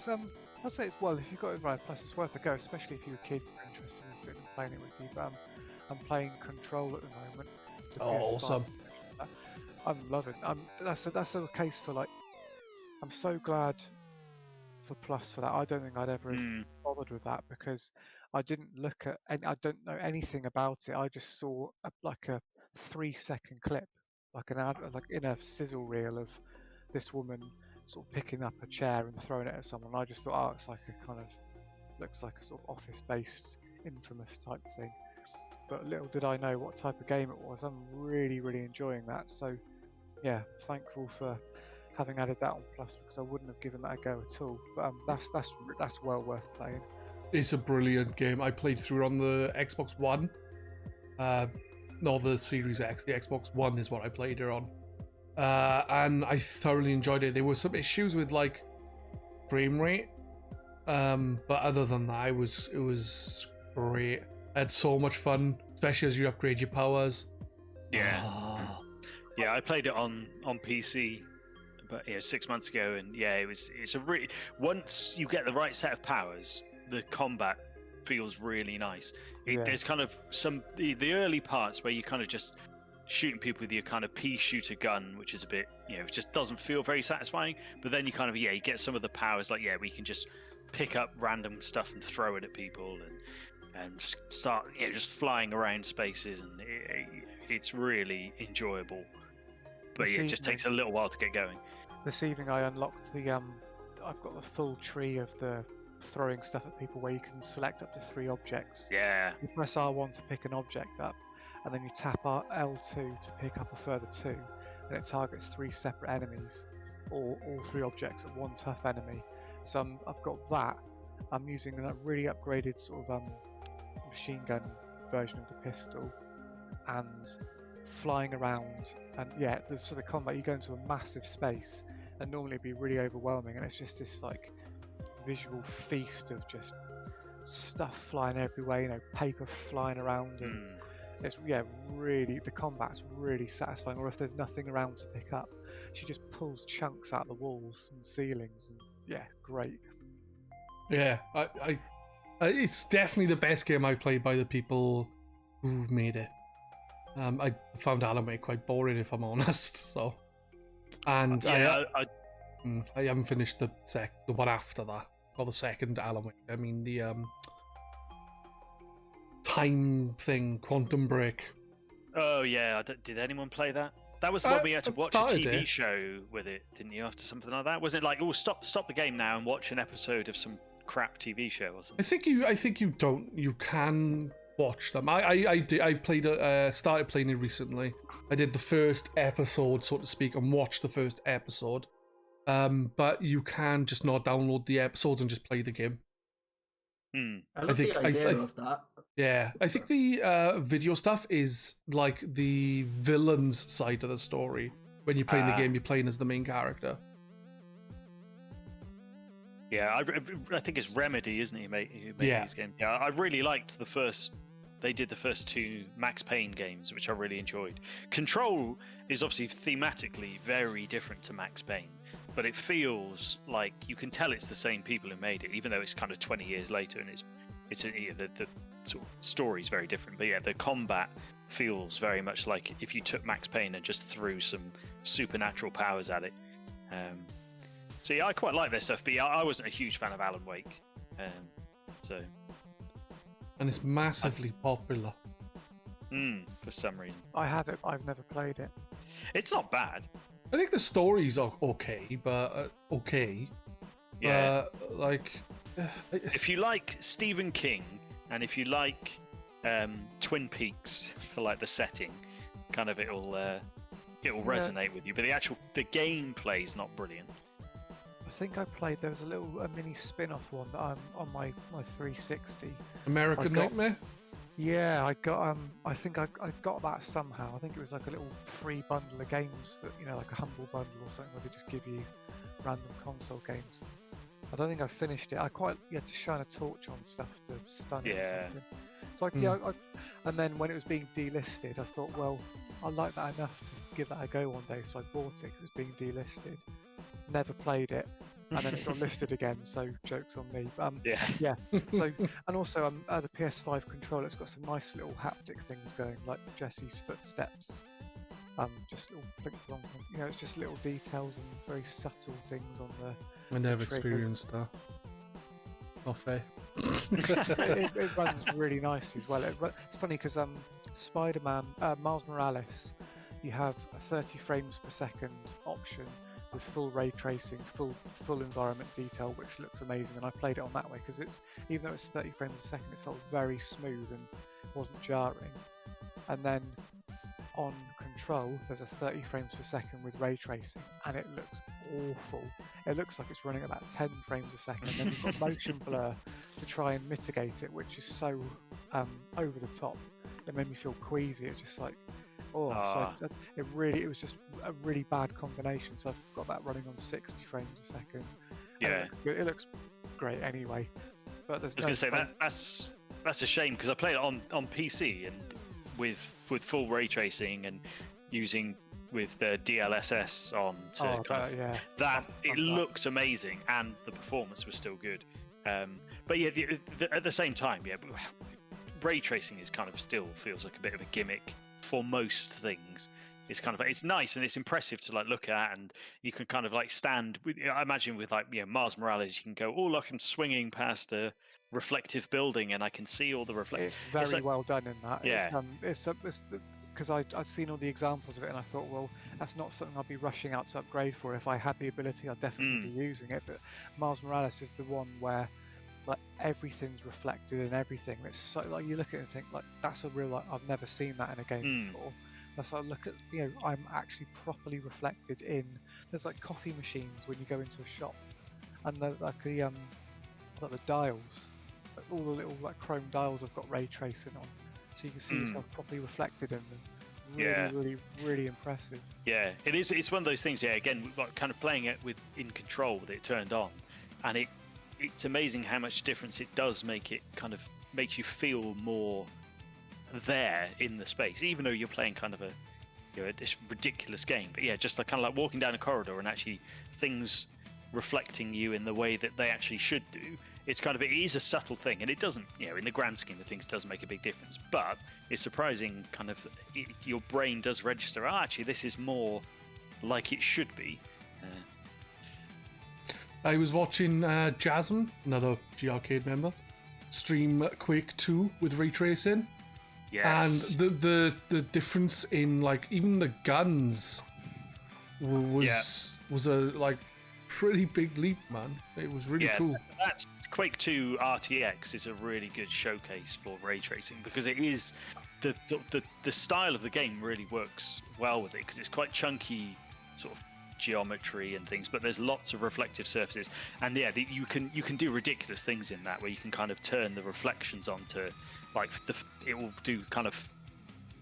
S3: I'd say if you've got it right, plus it's worth a go, especially if your kids are interested in sitting and playing it with you. But I'm playing Control at the moment.
S2: Oh, awesome!
S3: I'm loving. That's a case for I'm so glad for Plus for that. I don't think I'd ever have bothered with that because I didn't look at and I don't know anything about it. I just saw a 3-second clip, like an ad, in a sizzle reel of this woman sort of picking up a chair and throwing it at someone. I just thought, it's like a kind of looks like a sort of office-based Infamous type thing. but little did I know what type of game it was. I'm really, really enjoying that. So, yeah, thankful for having added that on Plus because I wouldn't have given that a go at all. But that's well worth playing.
S2: It's a brilliant game. I played through it on the Xbox One. No, the Series X. The Xbox One is what I played it on. And I thoroughly enjoyed it. There were some issues with like frame rate, but other than that, it was great. I had so much fun, especially as you upgrade your powers.
S1: Yeah, yeah. I played it on PC, but 6 months ago, and yeah, it's a really once you get the right set of powers, the combat feels really nice. There's kind of the early parts where you kind of just shooting people with your kind of pea shooter gun, which is a bit, it just doesn't feel very satisfying. But then you kind of, you get some of the powers, like, we can just pick up random stuff and throw it at people and start, just flying around spaces, and it's really enjoyable. But it just takes a little while to get going.
S3: This evening I unlocked I've got the full tree of the throwing stuff at people where you can select up to 3 objects.
S1: Yeah.
S3: You press R1 to pick an object up, and then you tap L2 to pick up a further 2, and it targets 3 separate enemies, or all 3 objects at one tough enemy. So I've got that. I'm using a really upgraded sort of machine gun version of the pistol, and flying around, and the combat, you go into a massive space, and normally it'd be really overwhelming, and it's just this like visual feast of just stuff flying everywhere, paper flying around, and it's really, the combat's really satisfying. Or if there's nothing around to pick up, she just pulls chunks out of the walls and ceilings, and great.
S2: Yeah, I it's definitely the best game I've played by the people who made it. I found Alan Wake quite boring, if I'm honest. So, and I haven't finished the one after that, or the second Alan Wake. I mean the time thing, Quantum Break.
S1: Oh yeah, did anyone play that? That was the one we had to watch a TV show with it, didn't you? After something like that, was it like, stop the game now and watch an episode of some crap TV show or something?
S2: I think you can watch them. I started playing it recently. I did the first episode, so to speak, and watched the first episode. But you can just not download the episodes and just play the game.
S4: I love the idea of that.
S2: Yeah, I think the video stuff is like the villain's side of the story. When you're playing the game, you're playing as the main character.
S1: Yeah, I think it's Remedy, isn't it, who made these games? Yeah, I really liked the first. They did the first 2 Max Payne games, which I really enjoyed. Control is obviously thematically very different to Max Payne, but it feels like you can tell it's the same people who made it, even though it's kind of 20 years later, and the sort of story's very different. But yeah, the combat feels very much like if you took Max Payne and just threw some supernatural powers at it. So yeah, I quite like their stuff, but I wasn't a huge fan of Alan Wake.
S2: And it's massively popular.
S1: For some reason.
S3: I have it, but I've never played it.
S1: It's not bad.
S2: I think the stories are okay, but okay.
S1: Yeah.
S2: If
S1: you like Stephen King, and if you like Twin Peaks for like the setting, kind of it'll resonate with you. But the gameplay's not brilliant.
S3: I think I played. There was a mini spin-off one that I'm on my 360.
S2: American Nightmare.
S3: Yeah, I got. I think I got that somehow. I think it was like a little free bundle of games that like a humble bundle or something where they just give you random console games. I don't think I finished it. You had to shine a torch on stuff to stun it or something. So and then when it was being delisted, I thought, well, I like that enough to give that a go one day. So I bought it because it was being delisted. Never played it, and then it got listed again. So jokes on me. Yeah. So and also the PS5 controller, it's got some nice little haptic things going, like Jesse's footsteps. Just little plink plonk. It's just little details and very subtle things on the.
S2: I never experienced that. Not fair.
S3: it runs really nicely as well. It's funny because Spider-Man, Miles Morales, you have a 30 frames per second option with full ray tracing, full environment detail, which looks amazing. And I played it on that way because even though it's 30 frames a second, it felt very smooth and wasn't jarring. And then on Control, there's a 30 frames per second with ray tracing, and it looks awful. It looks like it's running about 10 frames a second, and then you've got motion blur to try and mitigate it, which is so over the top. It made me feel queasy. It's just like, it was just a really bad combination. So I've got that running on 60 frames a second.
S1: Yeah,
S3: it looks great anyway. But there's
S1: I was going to say that's a shame, because I played it on PC and with full ray tracing and using with the DLSS on to it looks amazing, and the performance was still good. But yeah, at the same time, ray tracing is kind of still feels like a bit of a gimmick for most things. It's nice and it's impressive to like look at, and you can kind of like stand. I imagine with like Mars Morales, you can go, oh look, I'm swinging past a reflective building and I can see all the reflections.
S3: It's very well done in that.
S1: Yeah.
S3: It's because I'd seen all the examples of it, and I thought, well, that's not something I'd be rushing out to upgrade for. If I had the ability, I'd definitely be using it. But Mars Morales is the one where like everything's reflected in everything. It's so like you look at it and think like that's a real like I've never seen that in a game before. That's like look at I'm actually properly reflected in. There's like coffee machines when you go into a shop, and like the dials, all the little like chrome dials have got ray tracing on, so you can see yourself properly reflected in them. Really impressive.
S1: Yeah, it is. It's one of those things. Yeah, again, like kind of playing it in Control with it turned on, and it's amazing how much difference it does make. It kind of makes you feel more there in the space, even though you're playing kind of this ridiculous game. But yeah, just like kind of like walking down a corridor and actually things reflecting you in the way that they actually should do. It is a subtle thing, and it doesn't, in the grand scheme of things, it does make a big difference. But it's surprising, kind of, your brain does register. Actually, this is more like it should be.
S2: I was watching Jasmine, another GRcade member, stream Quake 2 with ray tracing.
S1: Yes.
S2: And the difference in like even the guns was a like pretty big leap, man. It was really cool.
S1: That's Quake 2 RTX is a really good showcase for ray tracing, because it is the style of the game really works well with it, because it's quite chunky sort of geometry and things, but there's lots of reflective surfaces, and you can do ridiculous things in that, where you can kind of turn the reflections onto like it will do kind of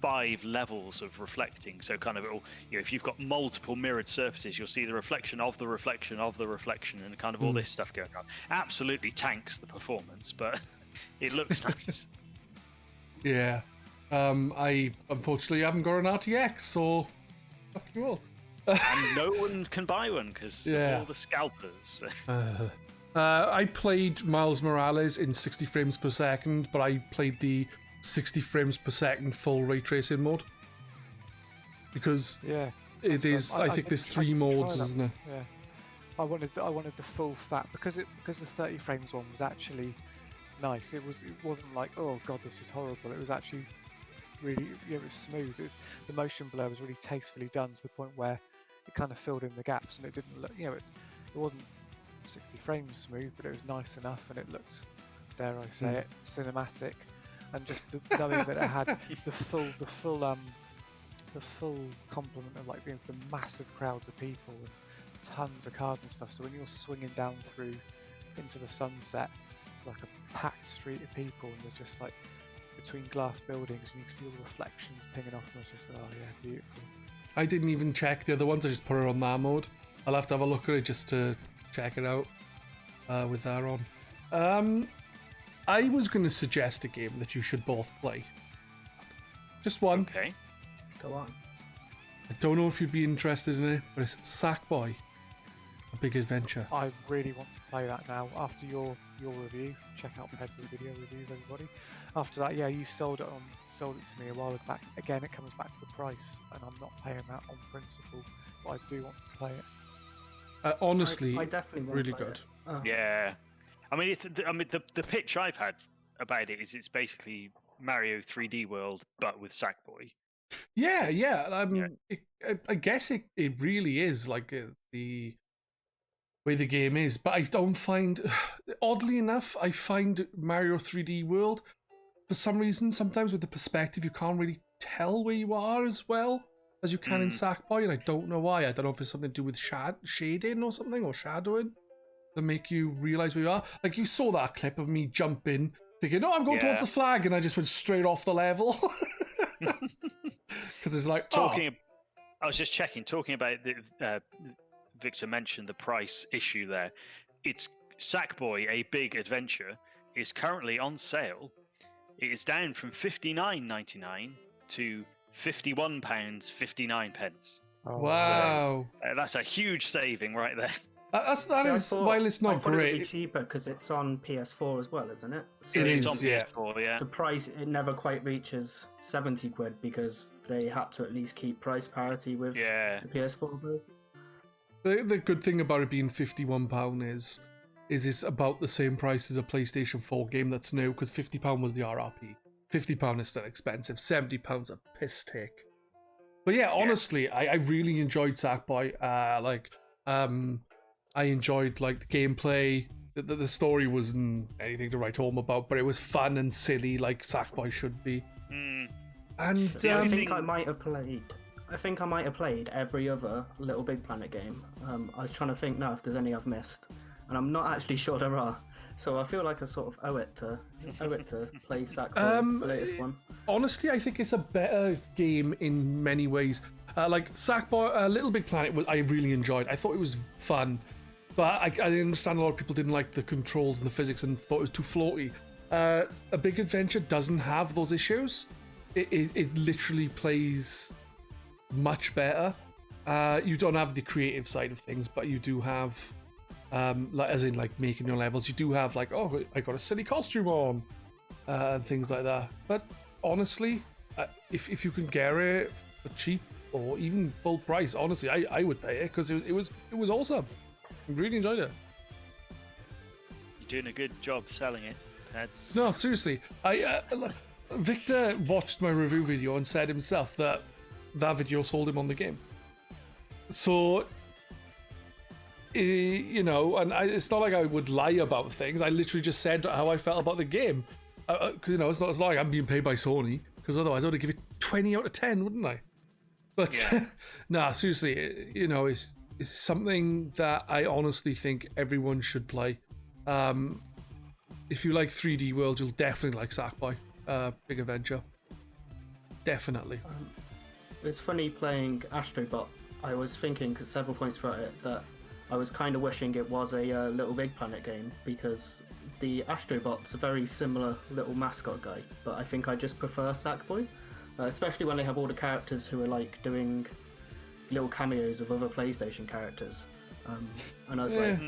S1: 5 levels of reflecting. So kind of it'll, if you've got multiple mirrored surfaces, you'll see the reflection of the reflection of the reflection, and kind of all this stuff going on. Absolutely tanks the performance, but it looks nice.
S2: Yeah. I unfortunately haven't got an RTX, so fuck you all.
S1: And no one can buy one because all the scalpers.
S2: I played Miles Morales in 60 frames per second, but I played the 60 frames per second full ray tracing mode, because it is. I think there's 3 modes, isn't it?
S3: Yeah, I wanted the full fat because the 30 frames one was actually nice. It wasn't like, oh god, this is horrible. It was actually really it was smooth. The motion blur was really tastefully done to the point where it kind of filled in the gaps, and it didn't look it wasn't 60 frames smooth, but it was nice enough, and it looked, dare I say it, cinematic. And just knowing that it had the full complement of like being the massive crowds of people and tons of cars and stuff. So when you're swinging down through into the sunset, like a packed street of people, and there's just like between glass buildings, and you can see all the reflections pinging off, and it's just beautiful.
S2: I didn't even check the other ones. I just put it on that mode. I'll have to have a look at it just to check it out with that on. I was going to suggest a game that you should both play. Just one.
S1: Okay.
S4: Go on.
S2: I don't know if you'd be interested in it, but it's Sackboy: A Big Adventure.
S3: I really want to play that now. After your review, check out Ped's video reviews, everybody. After that, you sold it to me a while back. Again, it comes back to the price, and I'm not paying that on principle, but I do want to play it.
S2: Honestly,
S4: I definitely
S2: really good.
S1: Yeah. I mean, the pitch I've had about it is it's basically Mario 3D World, but with Sackboy.
S2: Yeah. I guess it really is like the way the game is, but I don't find, oddly enough, I find Mario 3D World for some reason, sometimes with the perspective, you can't really tell where you are as well as you can in Sackboy, and I don't know why. I don't know if it's something to do with shading or something, or shadowing, that make you realise where you are. Like, you saw that clip of me jumping, thinking, "Oh, I'm going towards the flag," and I just went straight off the level. Because it's like,
S1: I was just checking, talking about the, Victor mentioned the price issue there. It's Sackboy, a big adventure, is currently on sale. It is down from £59.99 to £51.59.
S2: Oh, wow.
S1: So, that's a huge saving right there.
S2: While it's not great.
S4: It would be cheaper because it's on PS4 as well, isn't it? So
S2: It is
S1: on PS4, yeah.
S4: The price, it never quite reaches 70 quid because they had to at least keep price parity with the PS4 version.
S2: The good thing about it being £51 is it's about the same price as a PlayStation 4 game that's new, because £50 was the RRP. £50 is still expensive. £70 a piss take. But yeah, honestly, I really enjoyed Sackboy. I enjoyed like the gameplay. The story wasn't anything to write home about, but it was fun and silly, like Sackboy should be. And
S4: I think I might have played every other Little Big Planet game. I was trying to think now if there's any I've missed, and I'm not actually sure there are. So I feel like I sort of owe it to play Sackboy, the latest one.
S2: Honestly, I think it's a better game in many ways. Like Sackboy, Little Big Planet, I really enjoyed. I thought it was fun, but I understand a lot of people didn't like the controls and the physics and thought it was too floaty. A Big Adventure doesn't have those issues. It literally plays much better. You don't have the creative side of things, but you do have, as in like making your levels. You do have like, oh, I got a silly costume on, and things like that. But honestly, if you can get it for cheap or even full price, honestly, I would pay it because it was awesome. I really enjoyed it.
S1: You're doing a good job selling it.
S2: No, seriously. Victor watched my review video and said himself that video sold him on the game. So, it's not like I would lie about things. I literally just said how I felt about the game. It's not like I'm being paid by Sony, because otherwise I would give it 20 out of 10, wouldn't I? But, seriously, it's something that I honestly think everyone should play. If you like 3D World, you'll definitely like Sackboy, Big Adventure. Definitely.
S4: It's funny playing Astrobot. I was thinking at several points throughout it that I was kind of wishing it was a Little Big Planet game, because the Astrobot's a very similar little mascot guy, but I think I just prefer Sackboy, especially when they have all the characters who are like doing little cameos of other PlayStation characters. And I was like...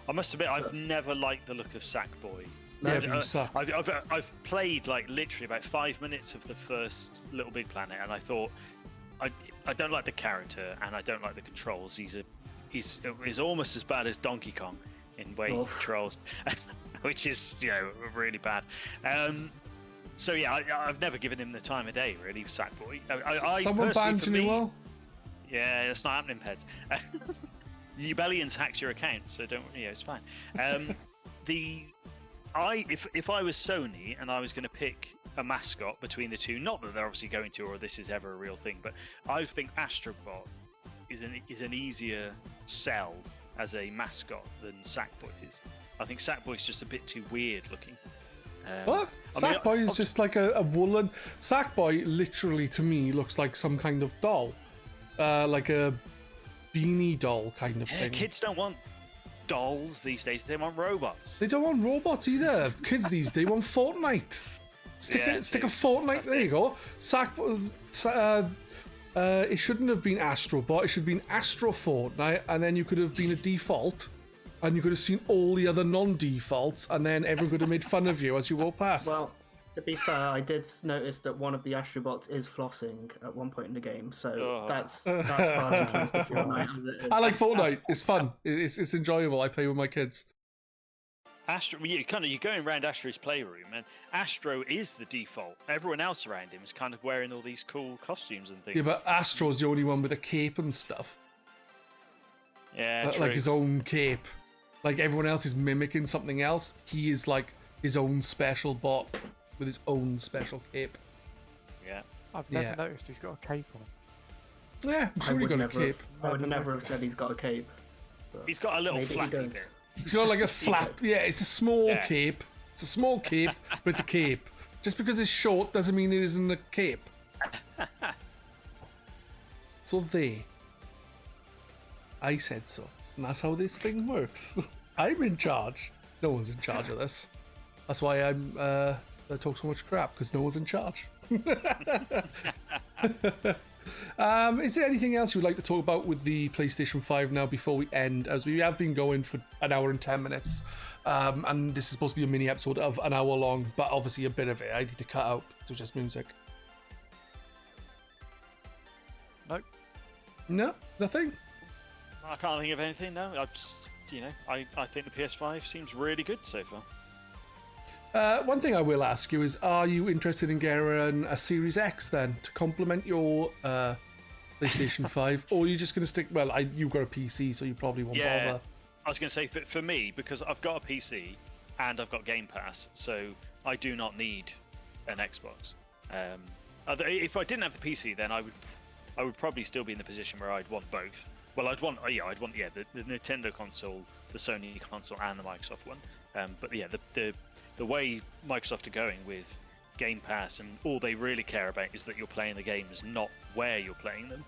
S1: I must admit, I've never liked the look of Sackboy. I've played like literally about 5 minutes of the first Little Big Planet, and I thought I don't like the character and I don't like the controls. He's almost as bad as Donkey Kong in way he controls, which is really bad. So yeah, I've never given him the time of day really, Sackboy.
S2: Someone banned Jenuall?
S1: Yeah, that's not happening, Pedz. Ubellions hacked your account, so don't. It's fine. If I was Sony and I was going to pick a mascot between the two, not that they're obviously going to, or this is ever a real thing, but I think Astrobot is an easier sell as a mascot than Sackboy is. I think Sackboy's just a bit too weird looking.
S2: What? Sackboy is just like a woolen. Sackboy literally to me looks like some kind of doll, like a beanie doll kind of thing.
S1: Kids don't want dolls these days. They want robots.
S2: They don't want robots either. Kids these days want Fortnite. Stick a Fortnite. There you go. It shouldn't have been Astrobot. It should have been Astro Fortnite, and then you could have been a default, and you could have seen all the other non-defaults, and then everyone could have made fun of you as you walk past.
S4: Well, to be fair, I did notice that one of the Astrobots is flossing at one point in the game, so that's far as close to Fortnite as it is.
S2: I like Fortnite. It's fun. It's enjoyable. I play with my kids.
S1: You're going around Astro's playroom, and Astro is the default. Everyone else around him is kind of wearing all these cool costumes and things.
S2: Yeah, but Astro's the only one with a cape and stuff.
S1: Yeah, true.
S2: Like his own cape. Like everyone else is mimicking something else. He is like his own special bot. with his own special cape.
S1: Yeah.
S3: I've never noticed he's got a cape on.
S2: Yeah, I'm sure he got a cape.
S4: I would never have said he's got a cape.
S1: He's got a little
S4: maybe he
S1: flappy
S4: does.
S1: bit.
S2: He's got like a flap. Yeah, it's a small cape. It's a small cape, but it's a cape. Just because it's short doesn't mean it isn't a cape. So I said so. And that's how this thing works. I'm in charge. No one's in charge of this. That's why I talk so much crap, because no one's in charge. Is there anything else you would like to talk about with the PlayStation 5 now before we end? As we have been going for an hour and 10 minutes. And this is supposed to be a mini episode of an hour long, but obviously a bit of it I need to cut out. So just music.
S3: Nope.
S2: No, nothing.
S1: I can't think of anything. No, I just I think the PS5 seems really good so far.
S2: One thing I will ask you is, are you interested in getting a Series X then to complement your PlayStation 5, or are you just going to stick? Well, you've got a PC, so you probably won't bother.
S1: I was going to say for me, because I've got a PC and I've got Game Pass, so I do not need an Xbox. If I didn't have the PC, then I would probably still be in the position where I'd want both. Well, I'd want the Nintendo console, the Sony console, and the Microsoft one. But yeah, the way Microsoft are going with Game Pass, and all they really care about is that you're playing the games, not where you're playing them.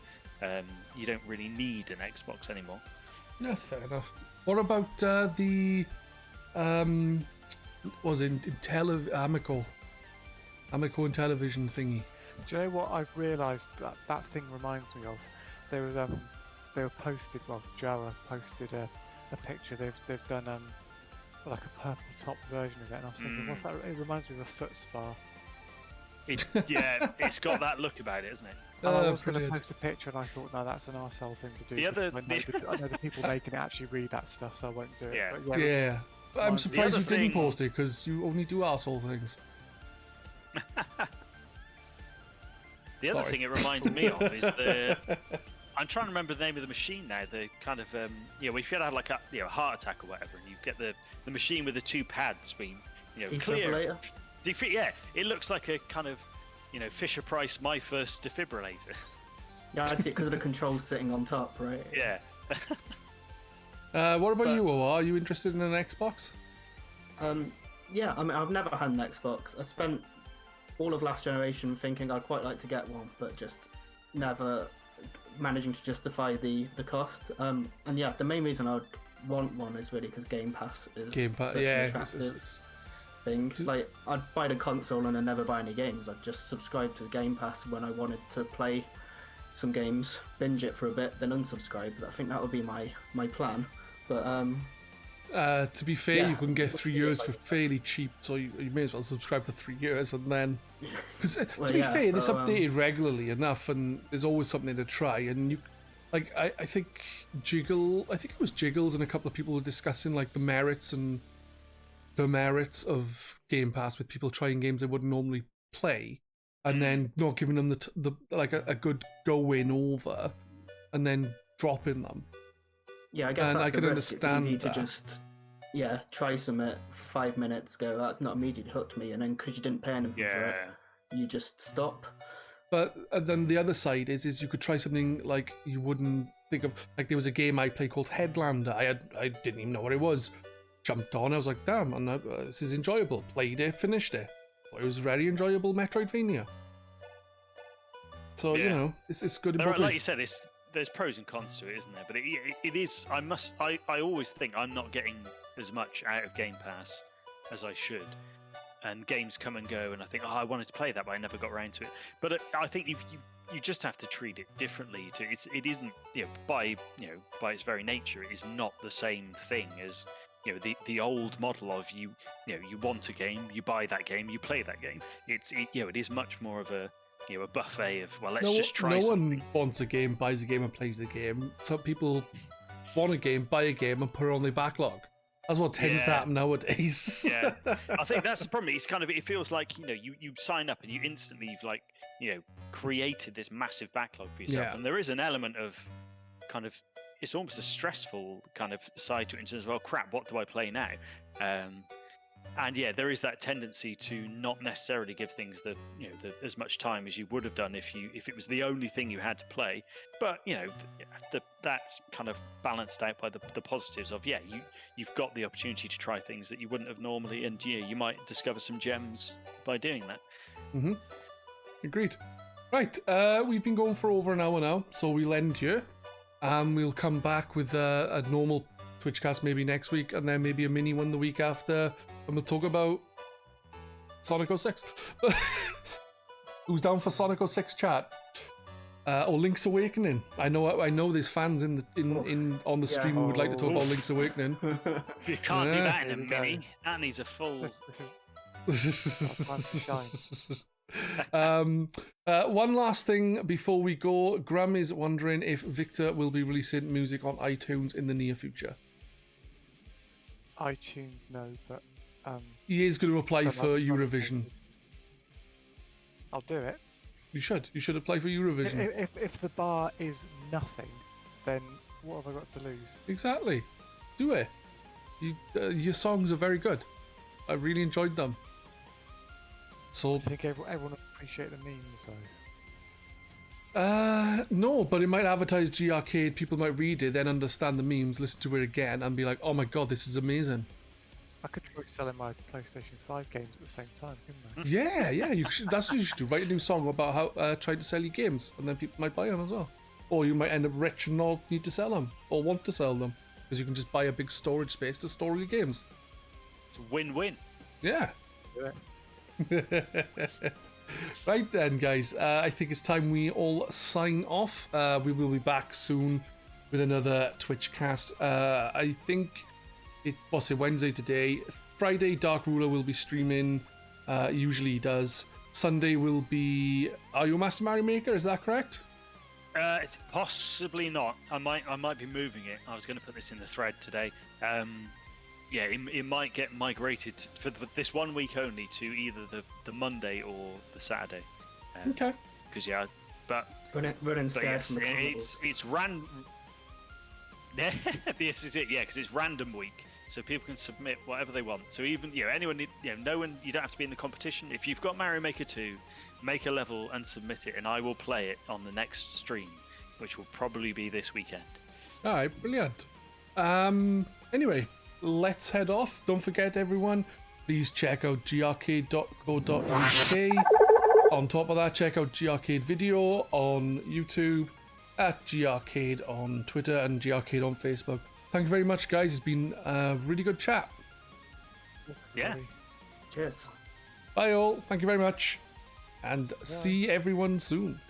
S1: You don't really need an Xbox anymore.
S2: That's fair enough. What about the Amico and television thingy?
S3: Do you know what I've realised that thing reminds me of? There was they were posted. Well, Jara posted a picture. They've done like a purple top version of it, and I was thinking, what's that? It reminds me of a foot spa.
S1: It's got that look about it, isn't it?
S3: I was going to post a picture, and I thought, no, that's an arsehole thing to do. I know the people making it actually read that stuff, so I won't do it.
S1: Yeah.
S3: But
S2: yeah. I'm surprised you didn't post it, because you only do arsehole things.
S1: The other thing it reminds me of is the. I'm trying to remember the name of the machine now. The kind of if you had like a heart attack or whatever, and you get the machine with the two pads, clear. Yeah, it looks like a kind of Fisher Price My First defibrillator.
S4: Yeah, I see it because of the controls sitting on top, right?
S1: Yeah.
S2: What about you, OR? Are you interested in an Xbox?
S4: Yeah, I mean, I've never had an Xbox. I spent all of last generation thinking I'd quite like to get one, but just never managing to justify the cost. And yeah, the main reason I would want one is really because Game Pass is such an attractive thing. Like, I'd buy the console and I'd never buy any games. I'd just subscribe to Game Pass when I wanted to play some games, binge it for a bit, then unsubscribe. I think that would be my plan. But
S2: to be fair, you can get 3 years for fairly cheap, so you may as well subscribe for 3 years, and then because to be fair, this updated regularly enough, and there's always something to try. And I think it was Jiggles and a couple of people were discussing like the merits of Game Pass with people trying games they wouldn't normally play, and then not giving them the a good go-in over, and then dropping them.
S4: Yeah, I guess
S2: and
S4: that's
S2: I can
S4: risk.
S2: understand
S4: it's easy to just try some for 5 minutes, go, that's not immediately hooked me, and then because you didn't pay anything for it, you just stop.
S2: But then the other side is you could try something like you wouldn't think of. Like, there was a game I played called Headlander. I didn't even know what it was. Jumped on, I was like, damn, and this is enjoyable. Played it, finished it. It was very enjoyable Metroidvania. So it's good.
S1: Like you said, there's pros and cons to it, isn't there? But it is. I always think I'm not getting as much out of Game Pass as I should, and games come and go, and I think, I wanted to play that, but I never got around to it. But I think you just have to treat it differently. It isn't by its very nature, it is not the same thing as the old model of you want a game, you buy that game, you play that game. It is much more of a buffet of, well, let's just try something.
S2: No one wants a game, buys a game, and plays the game. Some people want a game, buy a game, and put it on their backlog. That's what tends to happen nowadays.
S1: Yeah, I think that's the problem. It's kind of, it feels like you sign up and you instantly created this massive backlog for yourself, and there is an element of kind of, it's almost a stressful kind of side to it in terms of, well, crap, what do I play now? And yeah, there is that tendency to not necessarily give things as much time as you would have done if it was the only thing you had to play. But that's kind of balanced out by the positives of you've got the opportunity to try things that you wouldn't have normally, and you might discover some gems by doing that.
S2: Mm-hmm. Agreed. Right, we've been going for over an hour now, so we'll end here. We'll come back with a normal Twitchcast maybe next week, and then maybe a mini one the week after. And we'll talk about Sonic 06. Who's down for Sonic 06 chat? Or Link's Awakening. I know there's fans on the stream who would like to talk about Link's Awakening.
S1: You can't do that in a mini. That needs a full.
S2: One last thing before we go. Graham is wondering if Victor will be releasing music on iTunes in the near future.
S3: iTunes, no, but
S2: he is going to apply for Eurovision.
S3: I'll do it.
S2: You should apply for Eurovision.
S3: If the bar is nothing, then what have I got to lose?
S2: Exactly. Do it. Your songs are very good. I really enjoyed them. So
S3: I think everyone will appreciate the memes, though.
S2: No, but it might advertise GRcade. People might read it, then understand the memes, listen to it again, and be like, "Oh my god, this is amazing."
S3: I could try selling my PlayStation 5 games at the same time, couldn't I?
S2: Yeah. You should. That's what you should do. Write a new song about how trying to sell your games, and then people might buy them as well. Or you might end up rich and not need to sell them, or want to sell them, because you can just buy a big storage space to store your games.
S1: It's a win-win.
S2: Yeah. Right then, guys. I think it's time we all sign off. We will be back soon with another Twitchcast. I think what's it, Wednesday today. Friday, Dark Ruler will be streaming. Usually he does. Sunday will be. Are you a Master Mario Maker? Is that correct?
S1: It's possibly not. I might be moving it. I was going to put this in the thread today. It might get migrated for this 1 week only to either the Monday or the Saturday.
S2: Okay.
S1: Because but
S4: running scared from the
S1: it's random. This is it. Yeah, because it's random week, so people can submit whatever they want. So even anyone no one, you don't have to be in the competition. If you've got Mario Maker 2, make a level and submit it, and I will play it on the next stream, which will probably be this weekend. All
S2: right, brilliant. Anyway. Let's head off. Don't forget, everyone, please check out grcade.co.uk. On top of that, check out GRcade Video on YouTube, at GRcade on Twitter, and GRcade on Facebook. Thank you very much, guys. It's been a really good chat.
S1: Yeah.
S4: Cheers.
S2: Bye, all. Thank you very much. And see everyone soon.